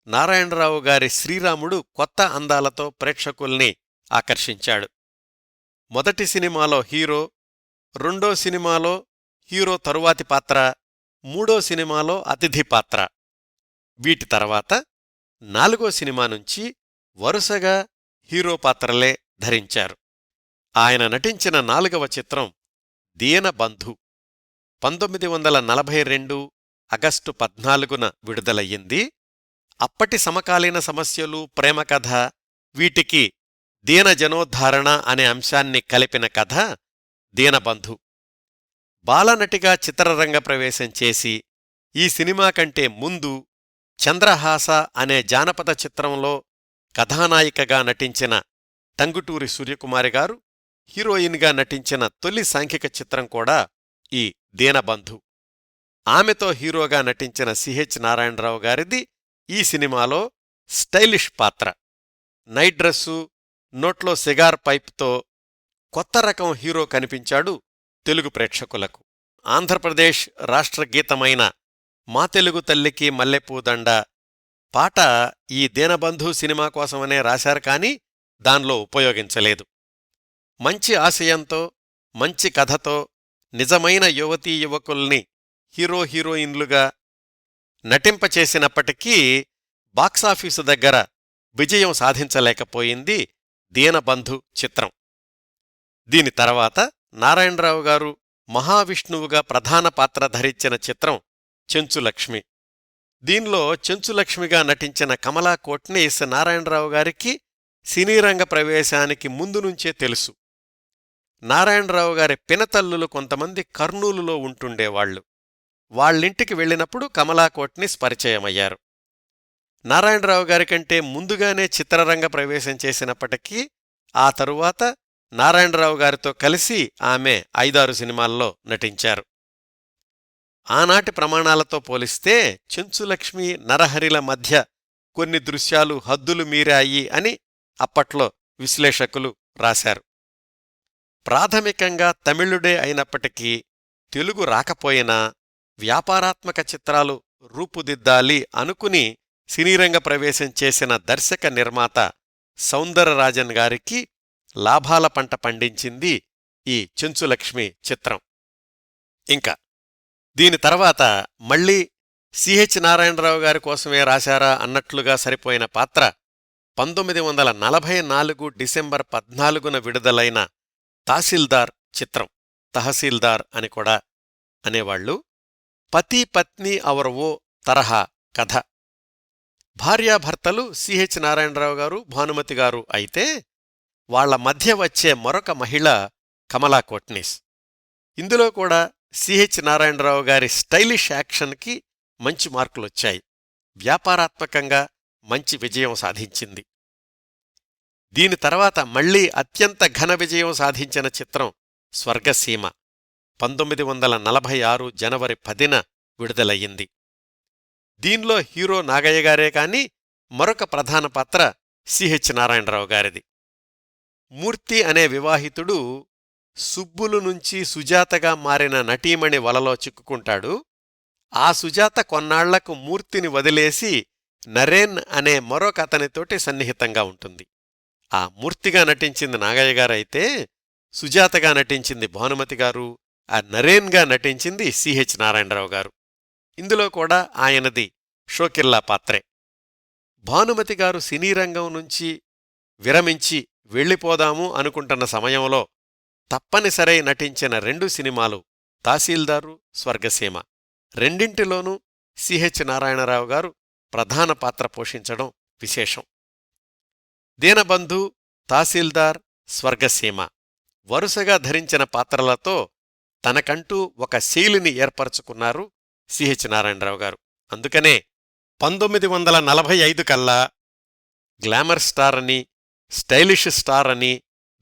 నారాయణరావు గారి శ్రీరాముడు కొత్త అందాలతో ప్రేక్షకుల్ని ఆకర్షించాడు. మొదటి సినిమాలో హీరో, రెండో సినిమాలో హీరో తరువాతి పాత్ర, మూడో సినిమాలో అతిథి పాత్ర. వీటి తర్వాత 4వ సినిమా నుంచి వరుసగా హీరో పాత్రలే ధరించారు. ఆయన నటించిన 4వ చిత్రం దీనబంధు 1942 ఆగస్టు 14న విడుదలయ్యింది. అప్పటి సమకాలీన సమస్యలు, ప్రేమకథ, వీటికి దీనజనోద్ధారణ అనే అంశాన్ని కలిపిన కథ దీనబంధు. బాలనటిగా చిత్రరంగ ప్రవేశం చేసి ఈ సినిమా కంటే ముందు చంద్రహాస అనే జానపద చిత్రంలో కథానాయికగా నటించిన టంగుటూరి సూర్యకుమారి గారు హీరోయిన్గా నటించిన తొలి సాంఘిక చిత్రం కూడా ఈ దీనబంధు. ఆమెతో హీరోగా నటించిన సిహెచ్ నారాయణరావు గారిది ఈ సినిమాలో స్టైలిష్ పాత్ర. నైట్ డ్రెస్సు, నోట్లో సిగార్ పైప్తో కొత్త రకం హీరో కనిపించాడు తెలుగు ప్రేక్షకులకు. ఆంధ్రప్రదేశ్ రాష్ట్రగీతమైన మా తెలుగు తల్లికి మల్లెపూదండ పాట ఈ దీనబంధు సినిమా కోసమనే రాశారు కాని దానిలో ఉపయోగించలేదు. మంచి ఆశయంతో, మంచి కథతో నిజమైన యువతీ యువకుల్ని హీరో హీరోయిన్లుగా నటింపచేసినప్పటికీ బాక్సాఫీసు దగ్గర విజయం సాధించలేకపోయింది దీనబంధు చిత్రం. దీని తర్వాత నారాయణరావు గారు మహావిష్ణువుగా ప్రధాన పాత్ర ధరించిన చిత్రం చెంచులక్ష్మి. దీనిలో చెంచులక్ష్మిగా నటించిన కమలా కోట్నీస్ నారాయణరావు గారికి సినీరంగ ప్రవేశానికి ముందు నుంచే తెలుసు. నారాయణరావు గారి పినతల్లులు కొంతమంది కర్నూలులో ఉంటుండేవాళ్లు. వాళ్ళింటికి వెళ్ళినప్పుడు కమలా కోట్నీస్ పరిచయమయ్యారు. నారాయణరావు గారికంటే ముందుగానే చిత్రరంగ ప్రవేశం చేసినప్పటికీ ఆ తరువాత నారాయణరావు గారితో కలిసి ఆమె 5-6 సినిమాల్లో నటించారు. ఆనాటి ప్రమాణాలతో పోలిస్తే చెంచులక్ష్మి, నరహరిల మధ్య కొన్ని దృశ్యాలు హద్దులు మీరాయి అని అప్పట్లో విశ్లేషకులు రాశారు. ప్రాథమికంగా తమిళుడే అయినప్పటికీ తెలుగు రాకపోయినా వ్యాపారాత్మక చిత్రాలు రూపుదిద్దాలి అనుకుని సినీరంగ ప్రవేశం చేసిన దర్శక నిర్మాత సౌందరరాజన్ గారికి లాభాల పంట పండించింది ఈ చెంచులక్ష్మి చిత్రం. ఇంకా దీని తర్వాత మళ్లీ సిహెచ్ నారాయణరావు గారి కోసమే రాశారా అన్నట్లుగా సరిపోయిన పాత్ర 1944 డిసెంబర్ 14న విడుదలైన తహసీల్దార్ చిత్రం. తహసీల్దార్ అని కూడా అనేవాళ్లు. పతి పత్ని ఔర్ వో తరహా కథ. భార్యాభర్తలు సిహెచ్ నారాయణరావు గారు, భానుమతి గారు అయితే వాళ్ల మధ్య వచ్చే మరొక మహిళ కమలా కోట్నీస్. ఇందులో కూడా సిహెచ్ నారాయణరావు గారి స్టైలిష్ యాక్షన్కి మంచి మార్కులొచ్చాయి. వ్యాపారాత్మకంగా మంచి విజయం సాధించింది. దీని తర్వాత మళ్లీ అత్యంత ఘన విజయం సాధించిన చిత్రం స్వర్గసీమ. 1946 జనవరి 10న విడుదలయ్యింది. దీనిలో హీరో నాగయ్య గారే కాని మరొక ప్రధాన పాత్ర సిహెచ్ నారాయణరావు గారిది. మూర్తి అనే వివాహితుడు సుబ్బులు నుంచి సుజాతగా మారిన నటీమణి వలలో చిక్కుకుంటాడు. ఆ సుజాత కొన్నాళ్లకు మూర్తిని వదిలేసి నరేన్ అనే మరొక అతనితోటి సన్నిహితంగా ఉంటుంది. ఆ మూర్తిగా నటించింది నాగయ్య గారైతే సుజాతగా నటించింది భానుమతి గారు, ఆ నరేన్గా నటించింది సిహెచ్ నారాయణరావు గారు. ఇందులో కూడా ఆయనది షోకిల్లా పాత్రే. భానుమతి గారు సినీరంగం నుంచి విరమించి వెళ్ళిపోదాము అనుకుంటున్న సమయంలో తప్పనిసరై నటించిన 2 సినిమాలు తహసీల్దారు, స్వర్గసీమ. రెండింటిలోనూ సిహెచ్ నారాయణరావు గారు ప్రధాన పాత్ర పోషించడం విశేషం. దీనబంధు, తహసీల్దార్, స్వర్గసీమ వరుసగా ధరించిన పాత్రలతో తనకంటూ ఒక శైలిని ఏర్పరచుకున్నారు సిహెచ్ నారాయణరావు గారు. అందుకనే 1945 కల్లా గ్లామర్ స్టార్ అని, స్టైలిష్ స్టార్ అని,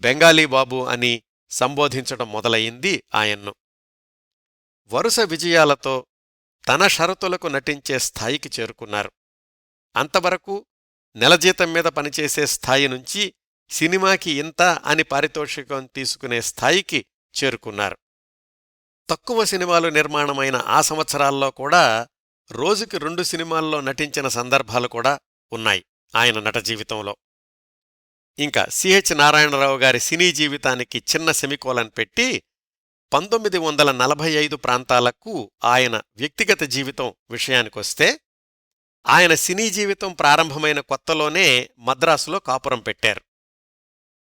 బెంగాలీ బాబు అని సంబోధించడం మొదలయింది ఆయన్ను. వరుస విజయాలతో తన షరతులకు నటించే స్థాయికి చేరుకున్నారు. అంతవరకు నెలజీతం మీద పనిచేసే స్థాయి నుంచి సినిమాకి ఇంత అని పారితోషికం తీసుకునే స్థాయికి చేరుకున్నారు. తక్కువ సినిమాలు నిర్మాణమైన ఆ సంవత్సరాల్లో కూడా రోజుకి 2 సినిమాల్లో నటించిన సందర్భాలు కూడా ఉన్నాయి ఆయన నట జీవితంలో. ఇంకా సిహెచ్ నారాయణరావు గారి సినీ జీవితానికి చిన్న సెమికోలన్ పెట్టి 1945 ప్రాంతాలకు ఆయన వ్యక్తిగత జీవితం విషయానికొస్తే, ఆయన సినీ జీవితం ప్రారంభమైన కొత్తలోనే మద్రాసులో కాపురం పెట్టారు.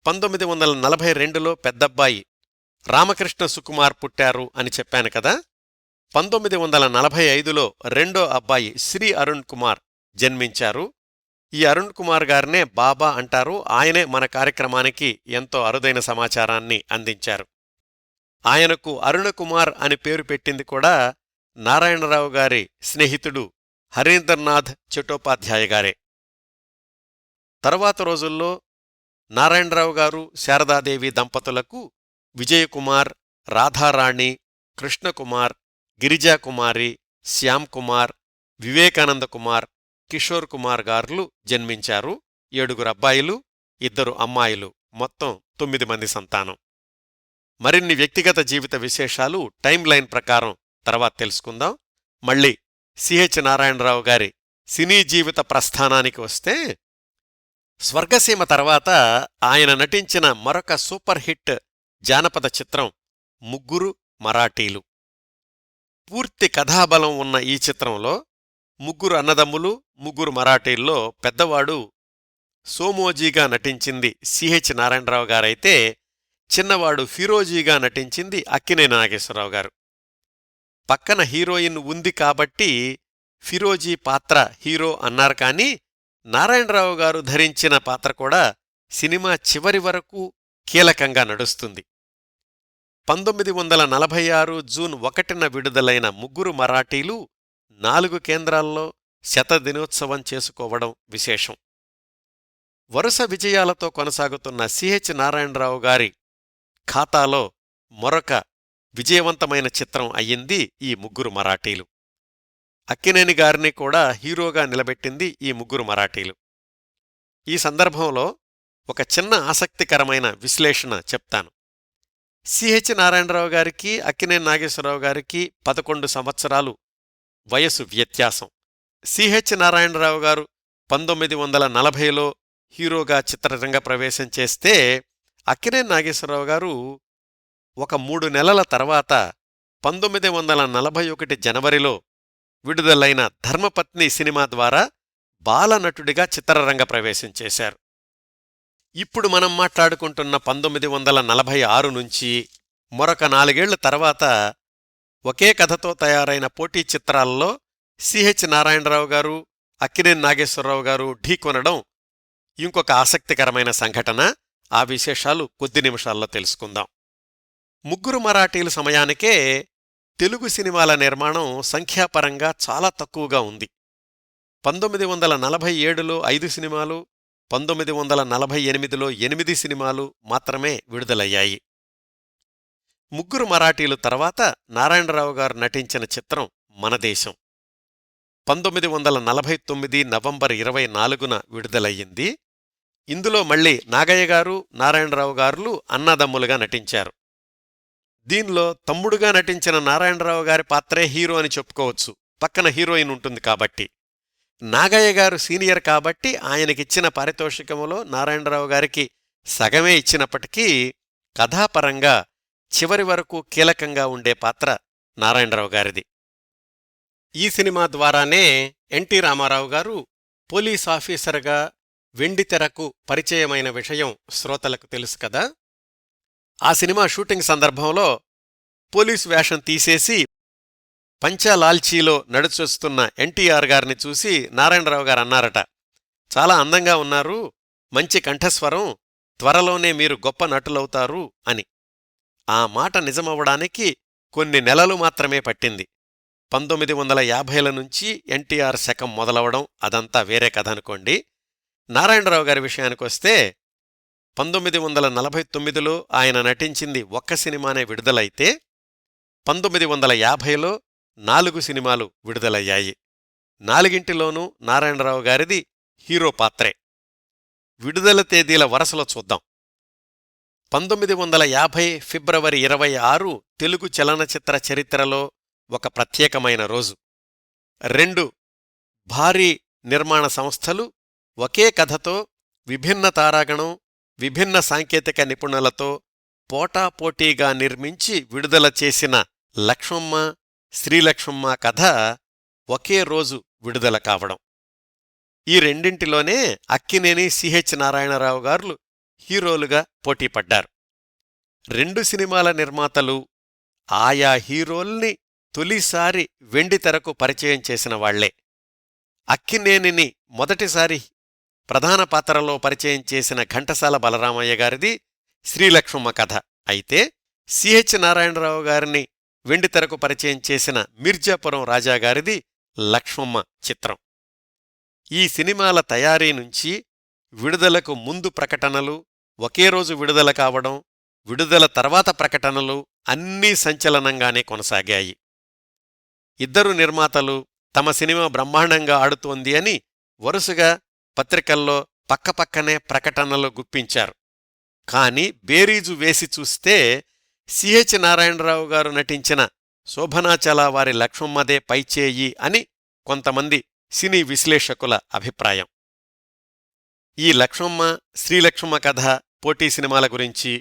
1942లో పెద్దబ్బాయి రామకృష్ణ సుకుమార్ పుట్టారు అని చెప్పాను కదా. 1945లో రెండో అబ్బాయి శ్రీ అరుణ్ కుమార్ జన్మించారు. ఈ అరుణ్ కుమార్ గారినే బాబా అంటారు. ఆయనే మన కార్యక్రమానికి ఎంతో అరుదైన సమాచారాన్ని అందించారు. ఆయనకు అరుణకుమార్ అని పేరు పెట్టింది కూడా నారాయణరావు గారి స్నేహితుడు హరీంద్రనాథ్ చట్టోపాధ్యాయ గారే. తరువాత రోజుల్లో నారాయణరావు గారు, శారదాదేవి దంపతులకు విజయకుమార్, రాధారాణి, కృష్ణకుమార్, గిరిజాకుమారి, శ్యామ్కుమార్, వివేకానంద కుమార్, కిషోర్ కుమార్ గార్లు జన్మించారు. 7 అబ్బాయిలు, 2 అమ్మాయిలు, మొత్తం 9 మంది సంతానం. మరిన్ని వ్యక్తిగత జీవిత విశేషాలు టైం లైన్ ప్రకారం తర్వాత తెలుసుకుందాం. మళ్ళీ సిహెచ్ నారాయణరావు గారి సినీ జీవిత ప్రస్థానానికి వస్తే, స్వర్గసీమ తర్వాత ఆయన నటించిన మరొక సూపర్ హిట్ జానపద చిత్రం ముగ్గురు మరాఠీలు. పూర్తి కథాబలం ఉన్న ఈ చిత్రంలో 3 అన్నదమ్ములు, 3 మరాఠీల్లో పెద్దవాడు సోమోజీగా నటించింది సిహెచ్ నారాయణరావు గారైతే చిన్నవాడు ఫిరోజీగా నటించింది అక్కినేని నాగేశ్వరరావు గారు. పక్కన హీరోయిన్ ఉంది కాబట్టి ఫిరోజీ పాత్ర హీరో అన్నారు. కానీ నారాయణరావు గారు ధరించిన పాత్ర కూడా సినిమా చివరి వరకు కీలకంగా నడుస్తుంది. 1946 జూన్ 1న విడుదలైన ముగ్గురు మరాఠీలు 4 కేంద్రాల్లో శతదినోత్సవం చేసుకోవడం విశేషం. వరుస విజయాలతో కొనసాగుతున్న సిహెచ్ నారాయణరావు గారి ఖాతాలో మరొక విజయవంతమైన చిత్రం అయ్యింది ఈ ముగ్గురు మరాఠీలు. అక్కినేని గారిని కూడా హీరోగా నిలబెట్టింది ఈ ముగ్గురు మరాఠీలు. ఈ సందర్భంలో ఒక చిన్న ఆసక్తికరమైన విశ్లేషణ చెప్తాను. సిహెచ్ నారాయణరావు గారికి, అక్కినేని నాగేశ్వరరావు గారికి 11 సంవత్సరాలు వయసు వ్యత్యాసం. సిహెచ్ నారాయణరావు గారు 1940లో హీరోగా చిత్రరంగ ప్రవేశం చేస్తే, అక్కినేని నాగేశ్వరరావు గారు ఒక 3 నెలల తర్వాత 1941 జనవరిలో విడుదలైన ధర్మపత్ని సినిమా ద్వారా బాలనటుడిగా చిత్రరంగ ప్రవేశం చేశారు. ఇప్పుడు మనం మాట్లాడుకుంటున్న 1946 నుంచి మరొక 4 ఏళ్ల తర్వాత ఒకే కథతో తయారైన పోటీ చిత్రాల్లో సిహెచ్ నారాయణరావు గారు, అక్కినేని నాగేశ్వరరావు గారు ఢీకొనడం ఇంకొక ఆసక్తికరమైన సంఘటన. ఆ విశేషాలు కొద్ది నిమిషాల్లో తెలుసుకుందాం. ముగ్గురు మరాఠీల సమయానికే తెలుగు సినిమాల నిర్మాణం సంఖ్యాపరంగా చాలా తక్కువగా ఉంది. 1947లో 5 సినిమాలు, 1948లో 8 సినిమాలు మాత్రమే విడుదలయ్యాయి. ముగ్గురు మరాఠీలు తర్వాత నారాయణరావు గారు నటించిన చిత్రం మనదేశం 1949 నవంబర్ 24న విడుదలయ్యింది. ఇందులో మళ్లీ నాగయ్య గారు, నారాయణరావు గారులు అన్నదమ్ములుగా నటించారు. దీనిలో తమ్ముడుగా నటించిన నారాయణరావు గారి పాత్రే హీరో అని చెప్పుకోవచ్చు, పక్కన హీరోయిన్ ఉంటుంది కాబట్టి. నాగయ్య గారు సీనియర్ కాబట్టి ఆయనకిచ్చిన పారితోషికములో నారాయణరావు గారికి సగమే ఇచ్చినప్పటికీ కథాపరంగా చివరి వరకు కీలకంగా ఉండే పాత్ర నారాయణరావు గారిది. ఈ సినిమా ద్వారానే ఎన్టీ రామారావు గారు పోలీస్ ఆఫీసర్గా వెండితెరకు పరిచయమైన విషయం శ్రోతలకు తెలుసు కదా. ఆ సినిమా షూటింగ్ సందర్భంలో పోలీసు వేషం తీసేసి పంచాలాల్చీలో నడుచొస్తున్న ఎన్టీఆర్ గారిని చూసి నారాయణరావు గారు అన్నారట, చాలా అందంగా ఉన్నారు, మంచి కంఠస్వరం, త్వరలోనే మీరు గొప్ప నటులవుతారు అని. ఆ మాట నిజమవ్వడానికి కొన్ని నెలలు మాత్రమే పట్టింది. 1950ల నుంచి ఎన్టీఆర్ శకం మొదలవడం అదంతా వేరే కథ అనుకోండి. నారాయణరావు గారి విషయానికొస్తే 1949లో ఆయన నటించింది ఒక్క సినిమానే విడుదలైతే 1950లో 4 సినిమాలు విడుదలయ్యాయి. 4ంటిలోనూ నారాయణరావు గారిది హీరో పాత్రే. విడుదల తేదీల వరసలో చూద్దాం. 1950 ఫిబ్రవరి 26 తెలుగు చలనచిత్ర చరిత్రలో ఒక ప్రత్యేకమైన రోజు. 2 భారీ నిర్మాణ సంస్థలు ఒకే కథతో విభిన్న తారాగణం, విభిన్న సాంకేతిక నిపుణులతో పోటాపోటీగా నిర్మించి విడుదల చేసిన లక్ష్మమ్మ, శ్రీలక్ష్మమ్మ కథ ఒకే రోజు విడుదల కావడం. ఈ రెండింటిలోనే అక్కినేని సిహెచ్ నారాయణరావు గారు హీరోలుగా పోటీపడ్డారు. 2 సినిమాల నిర్మాతలు ఆయా హీరోల్ని తొలిసారి వెండితెరకు పరిచయం చేసిన వాళ్లే. అక్కినేనిని మొదటిసారి ప్రధాన పాత్రలో పరిచయం చేసిన ఘంటసాల బలరామయ్య గారిది శ్రీలక్ష్మమ్మ కథ అయితే, సిహెచ్ నారాయణరావు గారిని వెండితెరకు పరిచయం చేసిన మిర్జాపురం రాజాగారిది లక్ష్మమ్మ చిత్రం. ఈ సినిమాల తయారీ నుంచి విడుదలకు ముందు ప్రకటనలు, ఒకే రోజు విడుదల కావడం, విడుదల తర్వాత ప్రకటనలు అన్నీ సంచలనంగానే కొనసాగాయి. 2 నిర్మాతలు తమ సినిమా బ్రహ్మాండంగా ఆడుతోంది అని వరుసగా పత్రికల్లో పక్కపక్కనే ప్రకటనలు గుప్పించారు. కాని బేరీజు వేసి చూస్తే సిహెచ్ నారాయణరావు గారు నటించిన శోభనాచల వారి లక్ష్మమ్మదే పైచేయి అని కొంతమంది సినీ విశ్లేషకుల అభిప్రాయం. ఈ లక్ష్మమ్మ, శ్రీలక్ష్మమ్మ కథ పోటీ సినిమాల గురించి,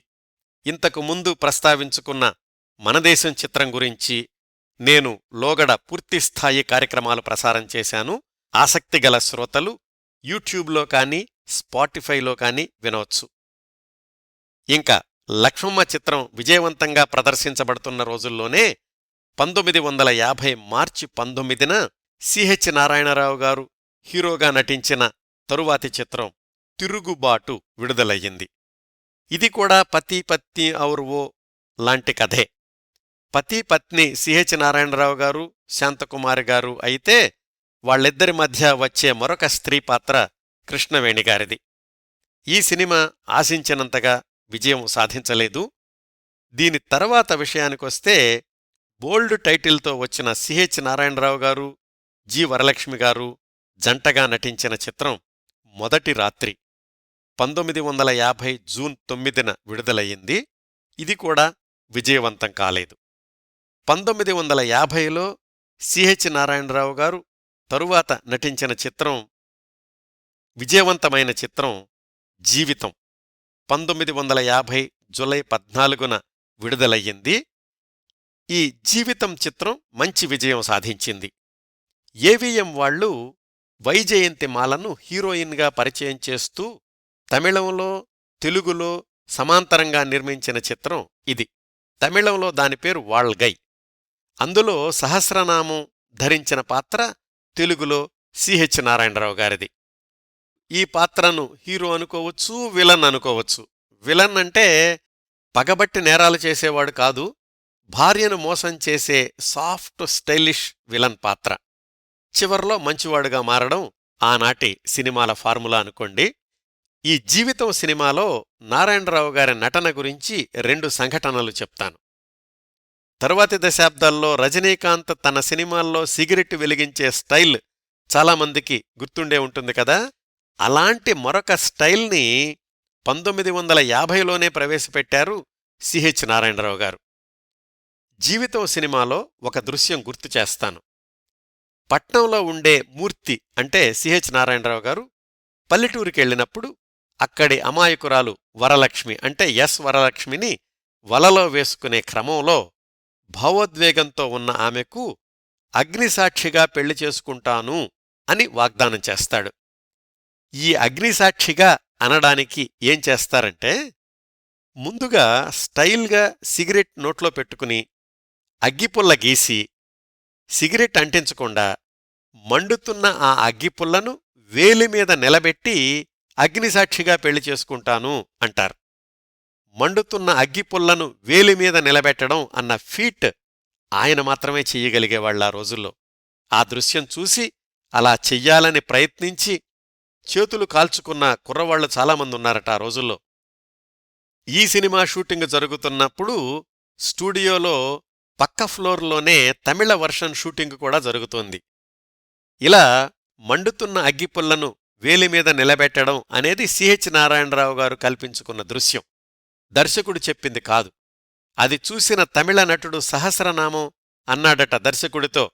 ఇంతకు ముందు ప్రస్తావించుకున్న మనదేశం చిత్రం గురించి నేను లోగడ పూర్తిస్థాయి కార్యక్రమాలు ప్రసారం చేశాను. ఆసక్తిగల శ్రోతలు యూట్యూబ్లో కానీ స్పాటిఫైలో కానీ వినవచ్చు. ఇంకా లక్ష్మమ్మ చిత్రం విజయవంతంగా ప్రదర్శించబడుతున్న రోజుల్లోనే 1950 మార్చి 19న సిహెచ్ నారాయణరావు గారు హీరోగా నటించిన తరువాతి చిత్రం తిరుగుబాటు విడుదలయ్యింది. ఇది కూడా పతి పత్ని ఔర్ వో లాంటి కథే. పతి పత్ని సిహెచ్ నారాయణరావు గారు, శాంతకుమారి గారు అయితే వాళ్ళిద్దరి మధ్య వచ్చే మరొక స్త్రీ పాత్ర కృష్ణవేణిగారిది. ఈ సినిమా ఆశించినంతగా విజయం సాధించలేదు. దీని తర్వాత విషయానికొస్తే బోల్డ్ టైటిల్తో వచ్చిన సిహెచ్ నారాయణరావు గారు, జి వరలక్ష్మి గారు జంటగా నటించిన చిత్రం మొదటి రాత్రి 1950 జూన్ 9న విడుదలయ్యింది. ఇది కూడా విజయవంతం కాలేదు. 1950లో సిహెచ్ నారాయణరావు గారు తరువాత నటించిన చిత్రం, విజయవంతమైన చిత్రం జీవితం 1950 జూలై 14న విడుదలయ్యింది. ఈ జీవితం చిత్రం మంచి విజయం సాధించింది. ఏవిఎం వాళ్లు వైజయంతిమాలను హీరోయిన్గా పరిచయం చేస్తూ తమిళంలో, తెలుగులో సమాంతరంగా నిర్మించిన చిత్రం ఇది. తమిళంలో దాని పేరు వాళ్గై. అందులో సహస్రనామం ధరించిన పాత్ర తెలుగులో సిహెచ్ నారాయణరావు గారిది. ఈ పాత్రను హీరో అనుకోవచ్చు, విలన్ అనుకోవచ్చు. విలన్ అంటే పగబట్టి నేరాలు చేసేవాడు కాదు, భార్యను మోసం చేసే సాఫ్ట్ స్టైలిష్ విలన్ పాత్ర. చివర్లో మంచివాడుగా మారడం ఆనాటి సినిమాల ఫార్ములా అనుకోండి. ఈ జీవితం సినిమాలో నారాయణరావు గారి నటన గురించి 2 సంఘటనలు చెప్తాను. తరువాతి దశాబ్దాల్లో రజనీకాంత్ తన సినిమాల్లో సిగరెట్ వెలిగించే స్టైల్ చాలామందికి గుర్తుండే ఉంటుంది కదా. అలాంటి మరొక స్టైల్ని 1950లోనే ప్రవేశపెట్టారు సిహెచ్ నారాయణరావు గారు. జీవితం సినిమాలో ఒక దృశ్యం గుర్తు చేస్తాను. పట్నంలో ఉండే మూర్తి అంటే సిహెచ్ నారాయణరావు గారు పల్లెటూరికెళ్ళినప్పుడు అక్కడి అమాయకురాలు వరలక్ష్మి అంటే ఎస్ వరలక్ష్మిని వలలో వేసుకునే క్రమంలో భావోద్వేగంతో ఉన్న ఆమెకు అగ్నిసాక్షిగా పెళ్లి చేసుకుంటాను అని వాగ్దానం చేస్తాడు. ఈ అగ్నిసాక్షిగా అనడానికి ఏం చేస్తారంటే, ముందుగా స్టైల్గా సిగరెట్ నోట్లో పెట్టుకుని అగ్గిపుల్ల గీసి సిగరెట్ అంటించకుండా మండుతున్న ఆ అగ్గిపుల్లను వేలిమీద నిలబెట్టి అగ్నిసాక్షిగా పెళ్లి చేసుకుంటాను అంటారు. మండుతున్న అగ్గిపుల్లను వేలిమీద నిలబెట్టడం అన్న ఫీట్ ఆయన మాత్రమే చెయ్యగలిగేవాళ్ళ ఆ రోజుల్లో. ఆ దృశ్యం చూసి అలా చెయ్యాలని ప్రయత్నించి చేతులు కాల్చుకున్న కుర్రవాళ్లు చాలామంది ఉన్నారట ఆ రోజుల్లో. ఈ సినిమా షూటింగ్ జరుగుతున్నప్పుడు స్టూడియోలో పక్క ఫ్లోర్లోనే తమిళ వర్షన్ షూటింగ్ కూడా జరుగుతోంది. ఇలా మండుతున్న అగ్గిపుల్లను వేలిమీద నిలబెట్టడం అనేది సిహెచ్ నారాయణరావు గారు కల్పించుకున్న దృశ్యం. దర్శకుడు చెప్పింది కాదు. అది చూసిన తమిళ నటుడు సహస్రనామం అన్నాడట దర్శకుడితో,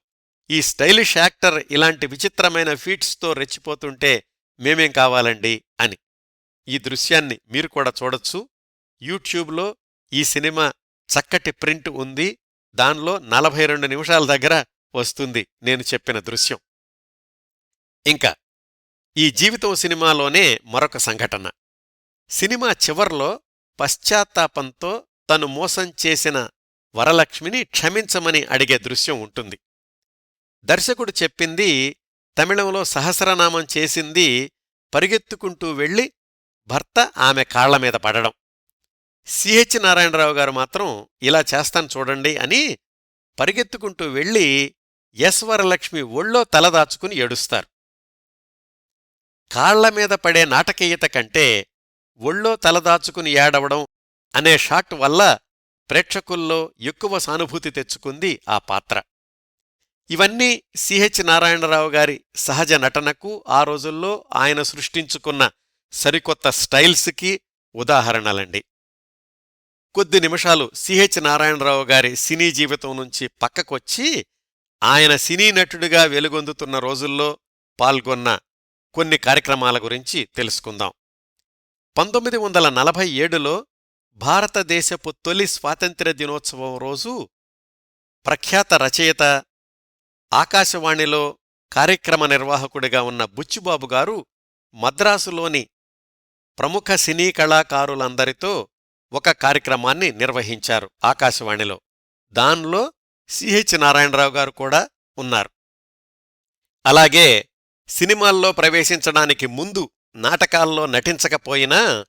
ఈ స్టైలిష్ యాక్టర్ ఇలాంటి విచిత్రమైన ఫీట్స్తో రెచ్చిపోతుంటే మేమేం కావాలండి అని. ఈ దృశ్యాన్ని మీరు కూడా చూడొచ్చు. యూట్యూబ్లో ఈ సినిమా చక్కటి ప్రింట్ ఉంది. దానిలో 42 నిమిషాల దగ్గర వస్తుంది నేను చెప్పిన దృశ్యం. ఇంకా ఈ జీవితం సినిమాలోనే మరొక సంఘటన. సినిమా చివర్లో పశ్చాత్తాపంతో తను మోసం చేసిన వరలక్ష్మిని క్షమించమని అడిగే దృశ్యం ఉంటుంది. దర్శకుడు చెప్పింది తమిళంలో సహస్రనామం చేసింది పరిగెత్తుకుంటూ వెళ్ళి భర్త ఆమె కాళ్లమీద పడడం. సిహెచ్ నారాయణరావు గారు మాత్రం ఇలా చేస్తాను చూడండి అని పరిగెత్తుకుంటూ వెళ్ళి ఎస్ వరలక్ష్మి ఒళ్ళో తలదాచుకుని ఏడుస్తారు. కాళ్లమీద పడే నాటకీయత కంటే ఒళ్ళో తలదాచుకుని ఏడవడం అనే షాట్ వల్ల ప్రేక్షకుల్లో ఎక్కువ సానుభూతి తెచ్చుకుంది ఆ పాత్ర. ఇవన్నీ సిహెచ్ నారాయణరావు గారి సహజ నటనకు, ఆ రోజుల్లో ఆయన సృష్టించుకున్న సరికొత్త స్టైల్స్కి ఉదాహరణలండి. కొద్ది నిమిషాలు సిహెచ్ నారాయణరావు గారి సినీ జీవితం నుంచి పక్కకొచ్చి ఆయన సినీ నటుడిగా వెలుగొందుతున్న రోజుల్లో పాల్గొన్న కొన్ని కార్యక్రమాల గురించి తెలుసుకుందాం. 1947లో భారతదేశపు తొలి స్వాతంత్ర్య దినోత్సవం రోజు ప్రఖ్యాత రచయిత, ఆకాశవాణిలో కార్యక్రమ నిర్వాహకుడిగా ఉన్న బుచ్చిబాబు గారు మద్రాసులోని ప్రముఖ సినీ కళాకారులందరితో ఒక కార్యక్రమాన్ని నిర్వహించారు ఆకాశవాణిలో. దానిలో సిహెచ్ నారాయణరావు గారు కూడా ఉన్నారు. అలాగే సినిమాల్లో ప్రవేశించడానికి ముందు నాటకాల్లో నటించకపోయినా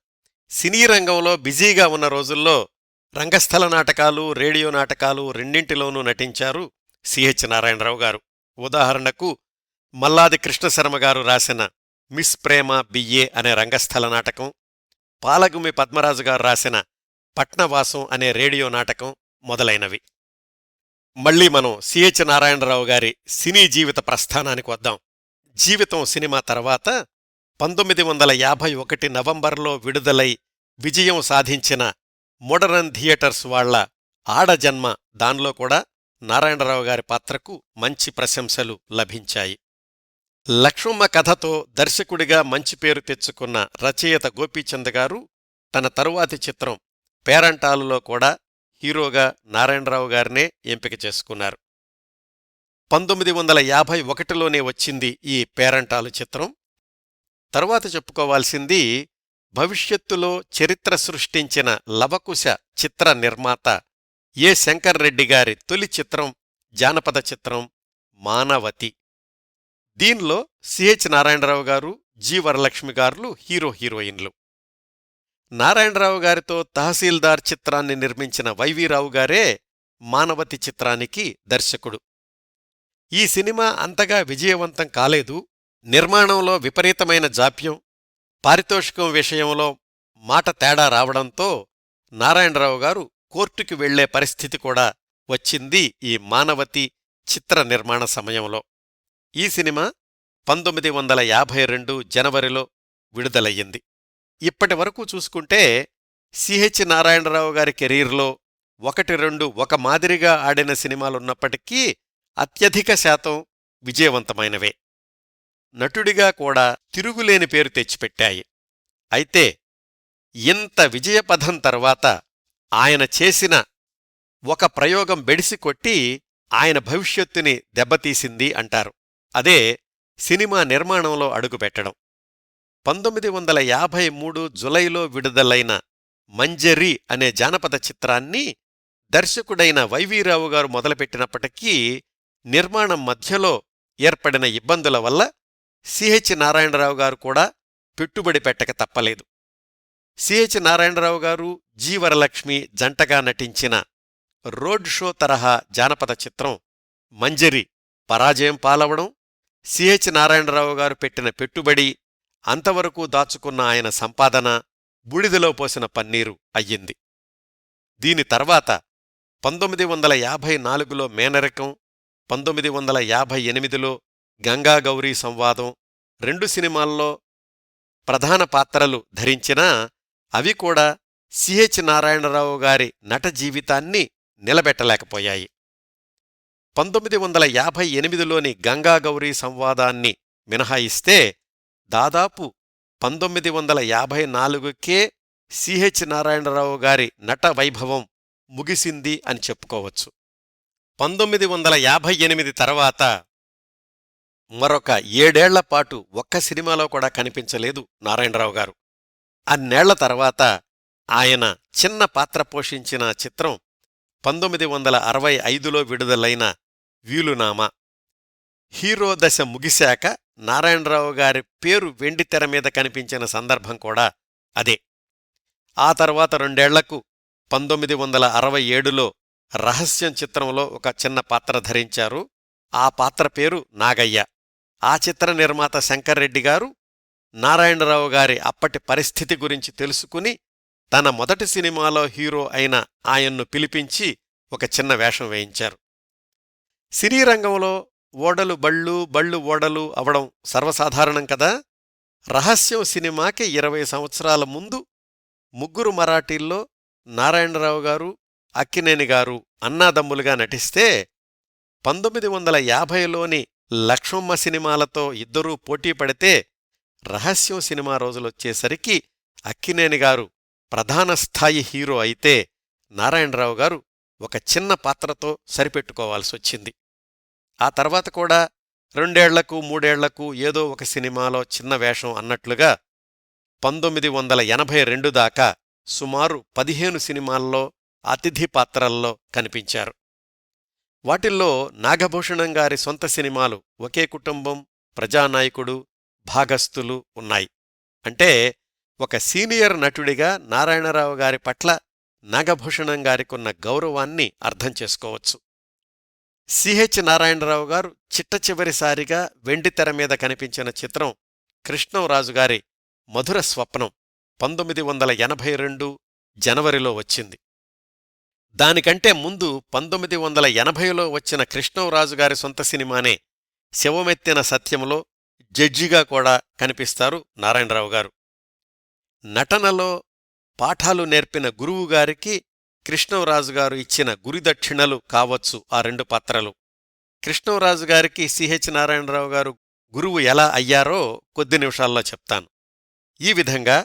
సినీ రంగంలో బిజీగా ఉన్న రోజుల్లో రంగస్థల నాటకాలు, రేడియో నాటకాలు రెండింటిలోనూ నటించారు సిహెచ్ నారాయణరావు గారు. ఉదాహరణకు మల్లాది కృష్ణశర్మగారు రాసిన మిస్ ప్రేమ బిఏ అనే రంగస్థల నాటకం, పాలగుమి పద్మరాజుగారు రాసిన పట్నవాసం అనే రేడియో నాటకం మొదలైనవి. మళ్లీ మనం సిహెచ్ నారాయణరావు గారి సినీ జీవిత ప్రస్థానానికి వద్దాం. జీవితం సినిమా తర్వాత 1951 నవంబర్లో విడుదలై విజయం సాధించిన మోడరన్ థియేటర్స్ వాళ్ల ఆడజన్మ, దానిలో కూడా నారాయణరావు గారి పాత్రకు మంచి ప్రశంసలు లభించాయి. లక్ష్మమ్మ కథతో దర్శకుడిగా మంచి పేరు తెచ్చుకున్న రచయిత గోపీచంద్ గారు తన తరువాతి చిత్రం పేరంటాలులో కూడా హీరోగా నారాయణరావు గారినే ఎంపిక చేసుకున్నారు. 1951లోనే వచ్చింది ఈ పేరంటాలు చిత్రం. తరువాత చెప్పుకోవాల్సింది భవిష్యత్తులో చరిత్ర సృష్టించిన లవకుశ చిత్ర నిర్మాత ఏ శంకర్ రెడ్డి గారి తొలి చిత్రం, జానపద చిత్రం మానవతి. దీనిలో సిహెచ్ నారాయణరావు గారు, జి వరలక్ష్మి గారులు హీరో హీరోయిన్లు. నారాయణరావు గారితో తహసీల్దార్ చిత్రాన్ని నిర్మించిన వైవీరావు గారే మానవతి చిత్రానికి దర్శకుడు. ఈ సినిమా అంతగా విజయవంతం కాలేదు. నిర్మాణంలో విపరీతమైన జాప్యం, పారితోషికం విషయంలో మాట తేడా రావడంతో నారాయణరావు గారు కోర్టుకి వెళ్లే పరిస్థితి కూడా వచ్చింది ఈ మానవతి చిత్ర నిర్మాణ సమయంలో. ఈ సినిమా 1952 జనవరిలో విడుదలయ్యింది. ఇప్పటి వరకు చూసుకుంటే సిహెచ్ నారాయణరావు గారి కెరీర్లో 1-2 ఒక మాదిరిగా ఆడిన సినిమాలున్నప్పటికీ అత్యధిక శాతం విజయవంతమైనవే. నటుడిగా కూడా తిరుగులేని పేరు తెచ్చిపెట్టాయి. అయితే ఇంత విజయపథం తర్వాత ఆయన చేసిన ఒక ప్రయోగం బెడిసికొట్టి ఆయన భవిష్యత్తుని దెబ్బతీసింది అంటారు. అదే సినిమా నిర్మాణంలో అడుగుపెట్టడం. 1953 జులైలో విడుదలైన మంజరి అనే జానపద చిత్రాన్ని దర్శకుడైన వైవీరావు గారు మొదలుపెట్టినప్పటికీ నిర్మాణం మధ్యలో ఏర్పడిన ఇబ్బందుల వల్ల సిహెచ్ నారాయణరావు గారు కూడా పెట్టుబడి పెట్టక తప్పలేదు. సిహెచ్ నారాయణరావు గారు, జి వరలక్ష్మి జంటగా నటించిన రోడ్ షో తరహా జానపద చిత్రం మంజరి పరాజయం పాలవడం, సిహెచ్ నారాయణరావు గారు పెట్టిన పెట్టుబడి, అంతవరకు దాచుకున్న ఆయన సంపాదన బూడిదలో పోసిన పన్నీరు అయ్యింది. దీని తర్వాత 1954లో మేనరకం, 1958లో గంగాగౌరీ సంవాదం 2 సినిమాల్లో ప్రధాన పాత్రలు ధరించినా అవి కూడా సిహెచ్ నారాయణరావు గారి నట జీవితాన్ని నిలబెట్టలేకపోయాయి. 1958లోని గంగాగౌరీ సంవాదాన్ని మినహాయిస్తే దాదాపు 1954కే సిహెచ్ నారాయణరావు గారి నట వైభవం ముగిసింది అని చెప్పుకోవచ్చు. 1958 తర్వాత మరొక 7 ఏళ్లపాటు ఒక్క సినిమాలో కూడా కనిపించలేదు నారాయణరావు గారు. అన్నేళ్ల తర్వాత ఆయన చిన్న పాత్ర పోషించిన చిత్రం 1965లో విడుదలైన వీలునామా. హీరో దశ ముగిశాక నారాయణరావు గారి పేరు వెండితెర మీద కనిపించిన సందర్భం కూడా అదే. ఆ తర్వాత 2 ఏళ్లకు 1967లో రహస్యం చిత్రంలో ఒక చిన్న పాత్ర ధరించారు. ఆ పాత్ర పేరు నాగయ్య. ఆ చిత్ర నిర్మాత శంకర్రెడ్డి గారు నారాయణరావు గారి అప్పటి పరిస్థితి గురించి తెలుసుకుని తన మొదటి సినిమాలో హీరో అయిన ఆయన్ను పిలిపించి ఒక చిన్న వేషం వేయించారు. సినీ రంగంలో ఓడలు బళ్ళు, బళ్ళు ఓడలు అవడం సర్వసాధారణం కదా. రహస్యం సినిమాకి 20 సంవత్సరాల ముందు ముగ్గురు మరాఠీల్లో నారాయణరావు గారు, అక్కినేని గారు అన్నాదమ్ములుగా నటిస్తే 1950లోని లక్ష్మమ్మ సినిమాలతో ఇద్దరూ పోటీ పడితే రహస్యం సినిమా రోజులొచ్చేసరికి అక్కినేని గారు ప్రధాన స్థాయి హీరో అయితే నారాయణరావు గారు ఒక చిన్న పాత్రతో సరిపెట్టుకోవాల్సొచ్చింది. ఆ తర్వాత కూడా 2 ఏళ్లకు 3 ఏళ్లకు ఏదో ఒక సినిమాలో చిన్న వేషం అన్నట్లుగా 1982 దాకా సుమారు 15 సినిమాల్లో అతిథి పాత్రల్లో కనిపించారు. వాటిల్లో నాగభూషణం గారి సొంత సినిమాలు ఒకే కుటుంబం, ప్రజానాయకుడు, భాగస్థులు ఉన్నాయి. అంటే ఒక సీనియర్ నటుడిగా నారాయణరావు గారి పట్ల నాగభూషణం గారికున్న గౌరవాన్ని అర్థం చేసుకోవచ్చు. సిహెచ్ నారాయణరావు గారు చిట్టచివరిసారిగా వెండితెర మీద కనిపించిన చిత్రం కృష్ణంరాజుగారి మధుర స్వప్నం 1982 జనవరిలో వచ్చింది. దానికంటే ముందు 1980లో వచ్చిన కృష్ణంరాజుగారి సొంత సినిమానే శివమెత్తిన సత్యంలో జడ్జిగా కూడా కనిపిస్తారు నారాయణరావు గారు. నటనలో పాఠాలు నేర్పిన గురువుగారికి కృష్ణంరాజుగారు ఇచ్చిన గురిదక్షిణలు కావచ్చు ఆ 2 పాత్రలు. కృష్ణంరాజుగారికి సిహెచ్ నారాయణరావు గారు గురువు ఎలా అయ్యారో కొద్ది నిమిషాల్లో చెప్తాను. ఈ విధంగా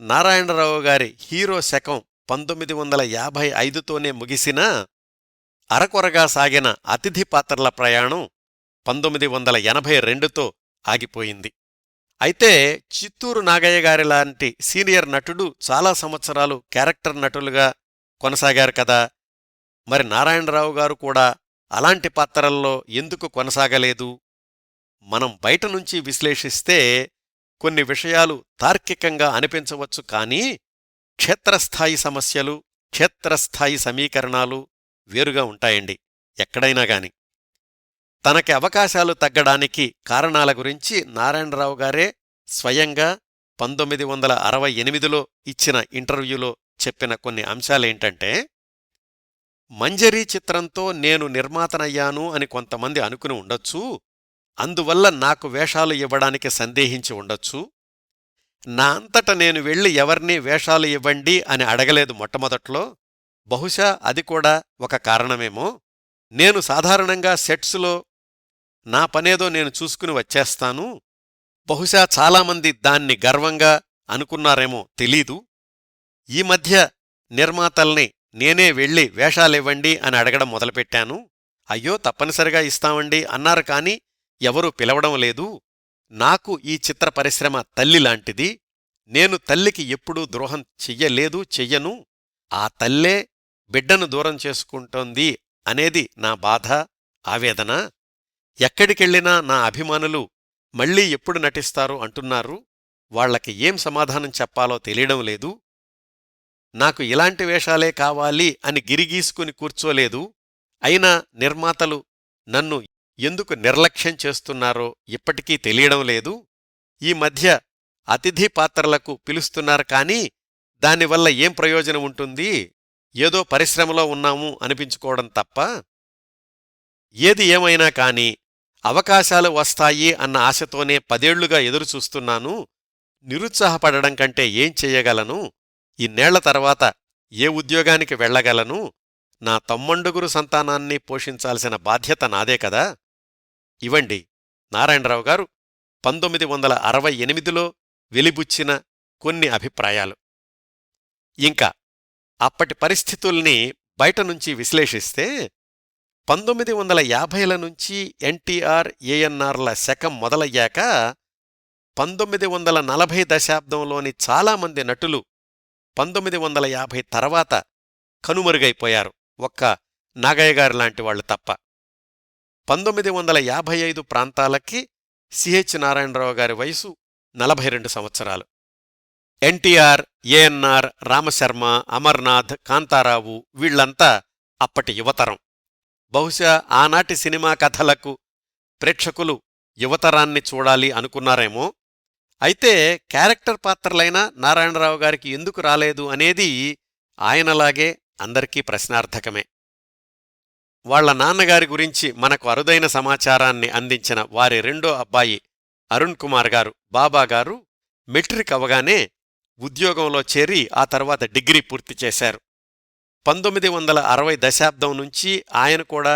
నారాయణరావు గారి హీరో శకం 1955తోనే ముగిసినా అరకొరగా సాగిన అతిథి పాత్రల ప్రయాణం 1982తో ఆగిపోయింది. అయితే చిత్తూరు నాగయ్య గారిలాంటి సీనియర్ నటుడు చాలా సంవత్సరాలు క్యారెక్టర్ నటులుగా కొనసాగారు కదా. మరి నారాయణరావు గారు కూడా అలాంటి పాత్రల్లో ఎందుకు కొనసాగలేదు? మనం బయటనుంచి విశ్లేషిస్తే కొన్ని విషయాలు తార్కికంగా అనిపించవచ్చు, కానీ క్షేత్రస్థాయి సమస్యలు, క్షేత్రస్థాయి సమీకరణాలు వేరుగా ఉంటాయండి ఎక్కడైనా గాని. తనకి అవకాశాలు తగ్గడానికి కారణాల గురించి నారాయణరావు గారే స్వయంగా 1968లో ఇచ్చిన ఇంటర్వ్యూలో చెప్పిన కొన్ని అంశాలేంటంటే, మంజరీ చిత్రంతో నేను నిర్మాతనయ్యాను అని కొంతమంది అనుకుని ఉండొచ్చు, అందువల్ల నాకు వేషాలు ఇవ్వడానికి సందేహించి ఉండొచ్చు. నా అంతట నేను వెళ్ళి ఎవర్నీ వేషాలు ఇవ్వండి అని అడగలేదు మొట్టమొదట్లో. బహుశా అది కూడా ఒక కారణమేమో. నేను సాధారణంగా సెట్సులో నా పనేదో నేను చూసుకుని వచ్చేస్తాను. బహుశా చాలామంది దాన్ని గర్వంగా అనుకున్నారేమో తెలీదు. ఈ మధ్య నిర్మాతల్ని నేనే వెళ్ళి వేషాలివ్వండి అని అడగడం మొదలుపెట్టాను. అయ్యో తప్పనిసరిగా ఇస్తామండి అన్నారు, కాని ఎవరూ పిలవడం లేదు. నాకు ఈ చిత్ర పరిశ్రమ తల్లిలాంటిది. నేను తల్లికి ఎప్పుడూ ద్రోహం చెయ్యలేదు, చెయ్యను. ఆ తల్లే బిడ్డను దూరం చేసుకుంటోంది అనేది నా బాధ, ఆవేదన. ఎక్కడికెళ్ళినా నా అభిమానులు మళ్ళీ ఎప్పుడు నటిస్తారు అంటున్నారు. వాళ్లకి ఏం సమాధానం చెప్పాలో తెలియడం లేదు. నాకు ఇలాంటి వేషాలే కావాలి అని గిరిగీసుకుని కూర్చోలేదు. అయినా నిర్మాతలు నన్ను ఎందుకు నిర్లక్ష్యం చేస్తున్నారో ఇప్పటికీ తెలియడం లేదు. ఈ మధ్య అతిథి పాత్రలకు పిలుస్తున్నారు, కానీ దానివల్ల ఏం ప్రయోజనం ఉంటుంది? ఏదో పరిశ్రమలో ఉన్నాము అనిపించుకోవడం తప్ప. ఏది ఏమైనా కాని అవకాశాలు వస్తాయి అన్న ఆశతోనే 10 ఏళ్లుగా ఎదురుచూస్తున్నాను. నిరుత్సాహపడడం కంటే ఏం చెయ్యగలను? ఇన్నేళ్ల తర్వాత ఏ ఉద్యోగానికి వెళ్లగలను? నా తమ్మండుగురు సంతానాన్ని పోషించాల్సిన బాధ్యత నాదే కదా. ఇవండి నారాయణరావు గారు 1968లో వెలిబుచ్చిన కొన్ని అభిప్రాయాలు. ఇంకా అప్పటి పరిస్థితుల్ని బయటనుంచి విశ్లేషిస్తే 1950ల నుంచి ఎన్టీఆర్, ఏఎన్నార్ల శకం మొదలయ్యాక 1940 దశాబ్దంలోని చాలామంది నటులు 1950 తర్వాత కనుమరుగైపోయారు, ఒక్క నాగయ్యగారిలాంటి వాళ్లు తప్ప. 1955 ప్రాంతాలకి సిహెచ్ నారాయణరావు గారి వయసు 42 సంవత్సరాలు. ఎన్టీఆర్, ఏఎన్నార్, రామశర్మ, అమర్నాథ్, కాంతారావు వీళ్లంతా అప్పటి యువతరం. బహుశా ఆనాటి సినిమా కథలకు ప్రేక్షకులు యువతరాన్ని చూడాలి అనుకున్నారేమో. అయితే క్యారెక్టర్ పాత్రలైన నారాయణరావు గారికి ఎందుకు రాలేదు అనేది ఆయనలాగే అందరికీ ప్రశ్నార్థకమే. వాళ్ల నాన్నగారి గురించి మనకు అరుదైన సమాచారాన్ని అందించిన వారి రెండో అబ్బాయి అరుణ్ కుమార్ గారు, బాబాగారు, మెట్రిక్ అవగానే ఉద్యోగంలో చేరి ఆ తర్వాత డిగ్రీ పూర్తి చేశారు. 1960 దశాబ్దం నుంచి ఆయన కూడా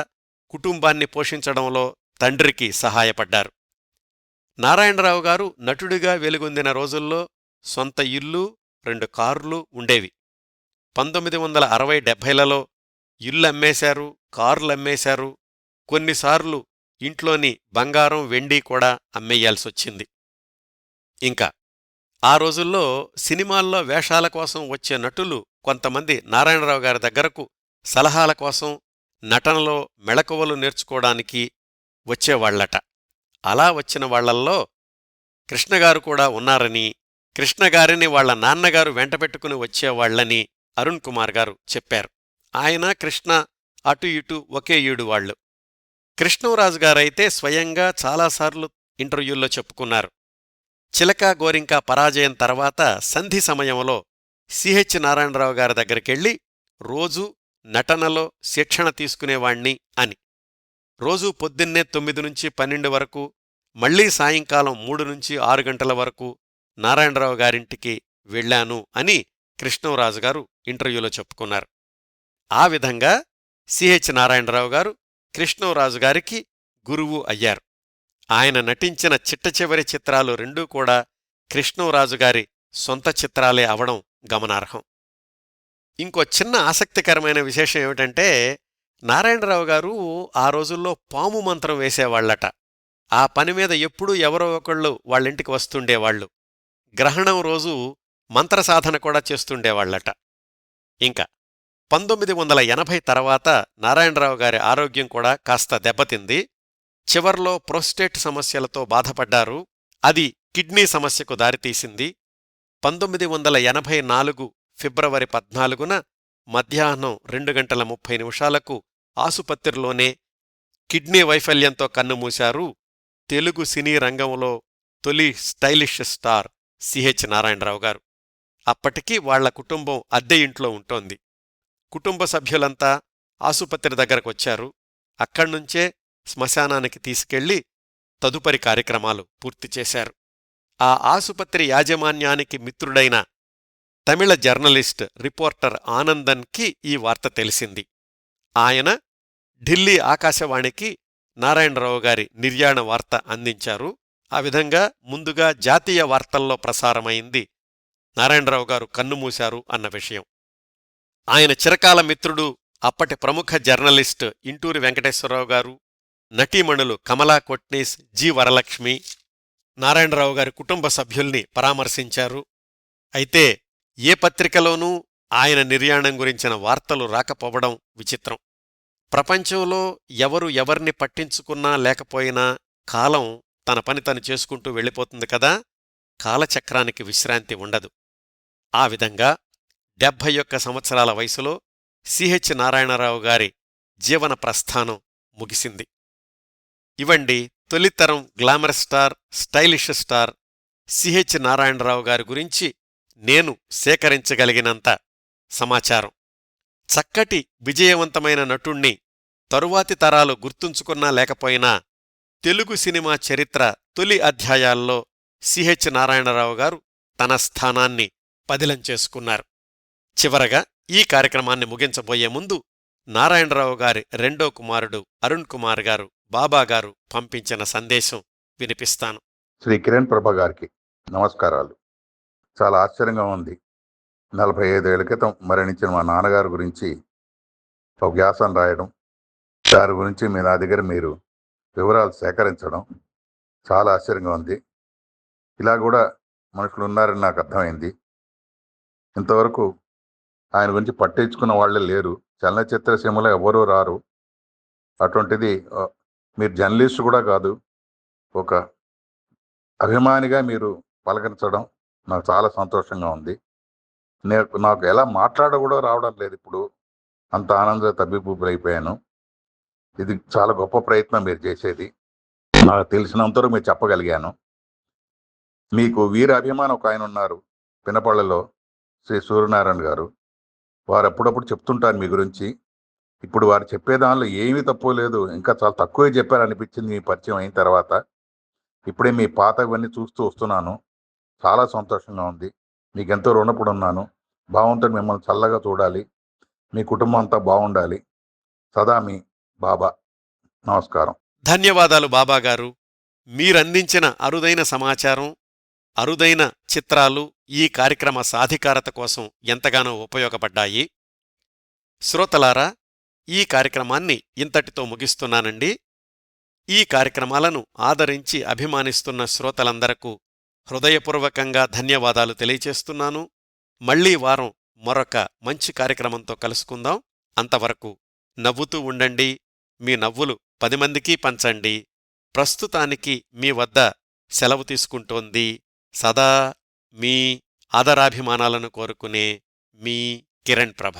కుటుంబాన్ని పోషించడంలో తండ్రికి సహాయపడ్డారు. నారాయణరావు గారు నటుడిగా వెలుగొందిన రోజుల్లో సొంత ఇల్లు, 2 కార్లు ఉండేవి. 1960-70లలో ఇల్లమ్మేశారు, కార్లమ్మేశారు. కొన్నిసార్లు ఇంట్లోని బంగారం, వెండి కూడా అమ్మేయాల్సొచ్చింది. ఇంకా ఆ రోజుల్లో సినిమాల్లో వేషాల కోసం వచ్చే నటులు కొంతమంది నారాయణరావు గారి దగ్గరకు సలహాల కోసం, నటనలో మెళకువలు నేర్చుకోవడానికి వచ్చేవాళ్లట. అలా వచ్చిన వాళ్లల్లో కృష్ణగారు కూడా ఉన్నారని, కృష్ణగారిని వాళ్ల నాన్నగారు వెంటపెట్టుకుని వచ్చేవాళ్లని అరుణ్ కుమార్ గారు చెప్పారు. ఆయన, కృష్ణ అటు ఇటు ఒకే ఈడు వాళ్లు. కృష్ణంరాజు గారైతే స్వయంగా చాలాసార్లు ఇంటర్వ్యూల్లో చెప్పుకున్నారు. చిలకా గోరింకా పరాజయం తర్వాత సంధి సమయంలో సిహెచ్ నారాయణరావు గారి దగ్గరికెళ్ళి రోజూ నటనలో శిక్షణ తీసుకునేవాణ్ణి అని. రోజూ పొద్దున్నే 9 నుంచి 12 వరకు, మళ్లీ సాయంకాలం 3 నుంచి 6 గంటల వరకు నారాయణరావు గారింటికి వెళ్లాను అని కృష్ణంరాజు గారు ఇంటర్వ్యూలో చెప్పుకున్నారు. ఆ విధంగా సిహెచ్ నారాయణరావు గారు కృష్ణంరాజు గారికి గురువు అయ్యారు. ఆయన నటించిన చిట్టచివరి చిత్రాలు 2 కూడా కృష్ణంరాజు గారి సొంత చిత్రాలే అవడం గమనార్హం. ఇంకో చిన్న ఆసక్తికరమైన విశేషం ఏమిటంటే, నారాయణరావు గారు ఆ రోజుల్లో పాము మంత్రం వేసేవాళ్లట. ఆ పని మీద ఎప్పుడూ ఎవరో ఒకళ్ళు వాళ్ళింటికి వస్తుండేవాళ్లు. గ్రహణం రోజు మంత్రసాధన కూడా చేస్తుండేవాళ్లట. ఇంకా 1980 తర్వాత నారాయణరావు గారి ఆరోగ్యం కూడా కాస్త దెబ్బతింది. చివర్లో ప్రోస్టేట్ సమస్యలతో బాధపడ్డారు. అది కిడ్నీ సమస్యకు దారితీసింది. 1984 ఫిబ్రవరి 14న మధ్యాహ్నం 2:30 ఆసుపత్రిలోనే కిడ్నీ వైఫల్యంతో కన్నుమూశారు తెలుగు సినీ రంగంలో తొలి స్టైలిష్ స్టార్ సిహెచ్ నారాయణరావు గారు. అప్పటికి వాళ్ల కుటుంబం అద్దె ఇంట్లో ఉంటోంది. కుటుంబ సభ్యులంతా ఆసుపత్రి దగ్గరకొచ్చారు. అక్కడ్నుంచే శ్మశానానికి తీసుకెళ్లి తదుపరి కార్యక్రమాలు పూర్తిచేశారు. ఆ ఆసుపత్రి యాజమాన్యానికి మిత్రుడైన తమిళ జర్నలిస్ట్ రిపోర్టర్ ఆనందన్కి ఈ వార్త తెలిసింది. ఆయన ఢిల్లీ ఆకాశవాణికి నారాయణరావు గారి నిర్యాణ వార్త అందించారు. ఆ విధంగా ముందుగా జాతీయ వార్తల్లో ప్రసారమైంది నారాయణరావు గారు కన్నుమూశారు అన్న విషయం. ఆయన చిరకాల మిత్రుడు, అప్పటి ప్రముఖ జర్నలిస్ట్ ఇంటూరి వెంకటేశ్వరరావు గారు, నటీమణులు కమలా కొట్నీస్, జి వరలక్ష్మి నారాయణరావు గారి కుటుంబ సభ్యుల్ని పరామర్శించారు. అయితే ఏ పత్రికలోనూ ఆయన నిర్యాణం గురించిన వార్తలు రాకపోవడం విచిత్రం. ప్రపంచంలో ఎవరు ఎవర్ని పట్టించుకున్నా లేకపోయినా కాలం తన పని తను చేసుకుంటూ వెళ్ళిపోతుంది కదా, కాలచక్రానికి విశ్రాంతి ఉండదు. ఆ విధంగా 71 సంవత్సరాల వయసులో సిహెచ్ నారాయణరావు గారి జీవన ప్రస్థానం ముగిసింది. ఇవండి తొలితరం glamour star, stylish star CH Narayanarao గారి గురించి నేను సేకరించగలిగినంత సమాచారం. చక్కటి విజయవంతమైన నటుణ్ణి తరువాతి తరాలు గుర్తుంచుకున్నా లేకపోయినా తెలుగు సినిమా చరిత్ర తొలి అధ్యాయాల్లో సిహెచ్ నారాయణరావు గారు తన స్థానాన్ని పదిలం చేసుకున్నారు. చివరగా ఈ కార్యక్రమాన్ని ముగించబోయే ముందు నారాయణరావు గారి రెండో కుమారుడు అరుణ్ కుమార్ గారు, బాబాగారు పంపించిన సందేశం వినిపిస్తాను. శ్రీ కిరణ్ ప్రభ గారికి నమస్కారాలు. చాలా ఆశ్చర్యంగా ఉంది. 45 ఏళ్ల క్రితం మరణించిన మా నాన్నగారి గురించి ఒక వ్యాసం రాయడం, దాని గురించి నా దగ్గర మీరు వివరాలు సేకరించడం చాలా ఆశ్చర్యంగా ఉంది. ఇలా కూడా మనుషులు ఉన్నారని నాకు అర్థమైంది. ఇంతవరకు ఆయన గురించి పట్టించుకున్న వాళ్ళే లేరు. చలనచిత్ర సీమలో ఎవరూ రారు. అటువంటిది మీరు జర్నలిస్ట్ కూడా కాదు, ఒక అభిమానిగా మీరు పలకరించడం నాకు చాలా సంతోషంగా ఉంది. నాకు ఎలా మాట్లాడ కూడా రావడం లేదు. ఇప్పుడు అంత ఆనందంగా తబ్బిబ్బులైపోయాను. ఇది చాలా గొప్ప ప్రయత్నం మీరు చేసేది. నాకు తెలిసినంతవరకు మీరు చెప్పగలిగాను. మీకు వీర అభిమానం ఒక ఆయన ఉన్నారు పినపళ్ళలో, శ్రీ సూర్యనారాయణ గారు. వారు అప్పుడప్పుడు చెప్తుంటారు మీ గురించి. ఇప్పుడు వారు చెప్పే దానిలో ఏమీ తప్పు లేదు, ఇంకా చాలా తక్కువే చెప్పారనిపించింది మీ పరిచయం అయిన తర్వాత. ఇప్పుడే మీ పాతవన్నీ చూస్తూ వస్తున్నాను. చాలా సంతోషంగా ఉంది. మీకెంతో రుణపడి ఉన్నాను. భగవంతుడు మిమ్మల్ని చల్లగా చూడాలి, మీ కుటుంబం అంతా బాగుండాలి. సదా మీ బాబా. నమస్కారం. ధన్యవాదాలు బాబాగారు. మీరందించిన అరుదైన సమాచారం, అరుదైన చిత్రాలు ఈ కార్యక్రమ సాధికారత కోసం ఎంతగానో ఉపయోగపడ్డాయి. శ్రోతలారా, ఈ కార్యక్రమాన్ని ఇంతటితో ముగిస్తున్నానండి. ఈ కార్యక్రమాలను ఆదరించి అభిమానిస్తున్న శ్రోతలందరకు హృదయపూర్వకంగా ధన్యవాదాలు తెలియచేస్తున్నాను. మళ్లీ వారం మరొక మంచి కార్యక్రమంతో కలుసుకుందాం. అంతవరకు నవ్వుతూ ఉండండి. మీ నవ్వులు 10 మందికి పంచండి. ప్రస్తుతానికి మీ వద్ద సెలవు తీసుకుంటోంది సదా మీ ఆదరాభిమానాలను కోరుకునే మీ కిరణ్ ప్రభ.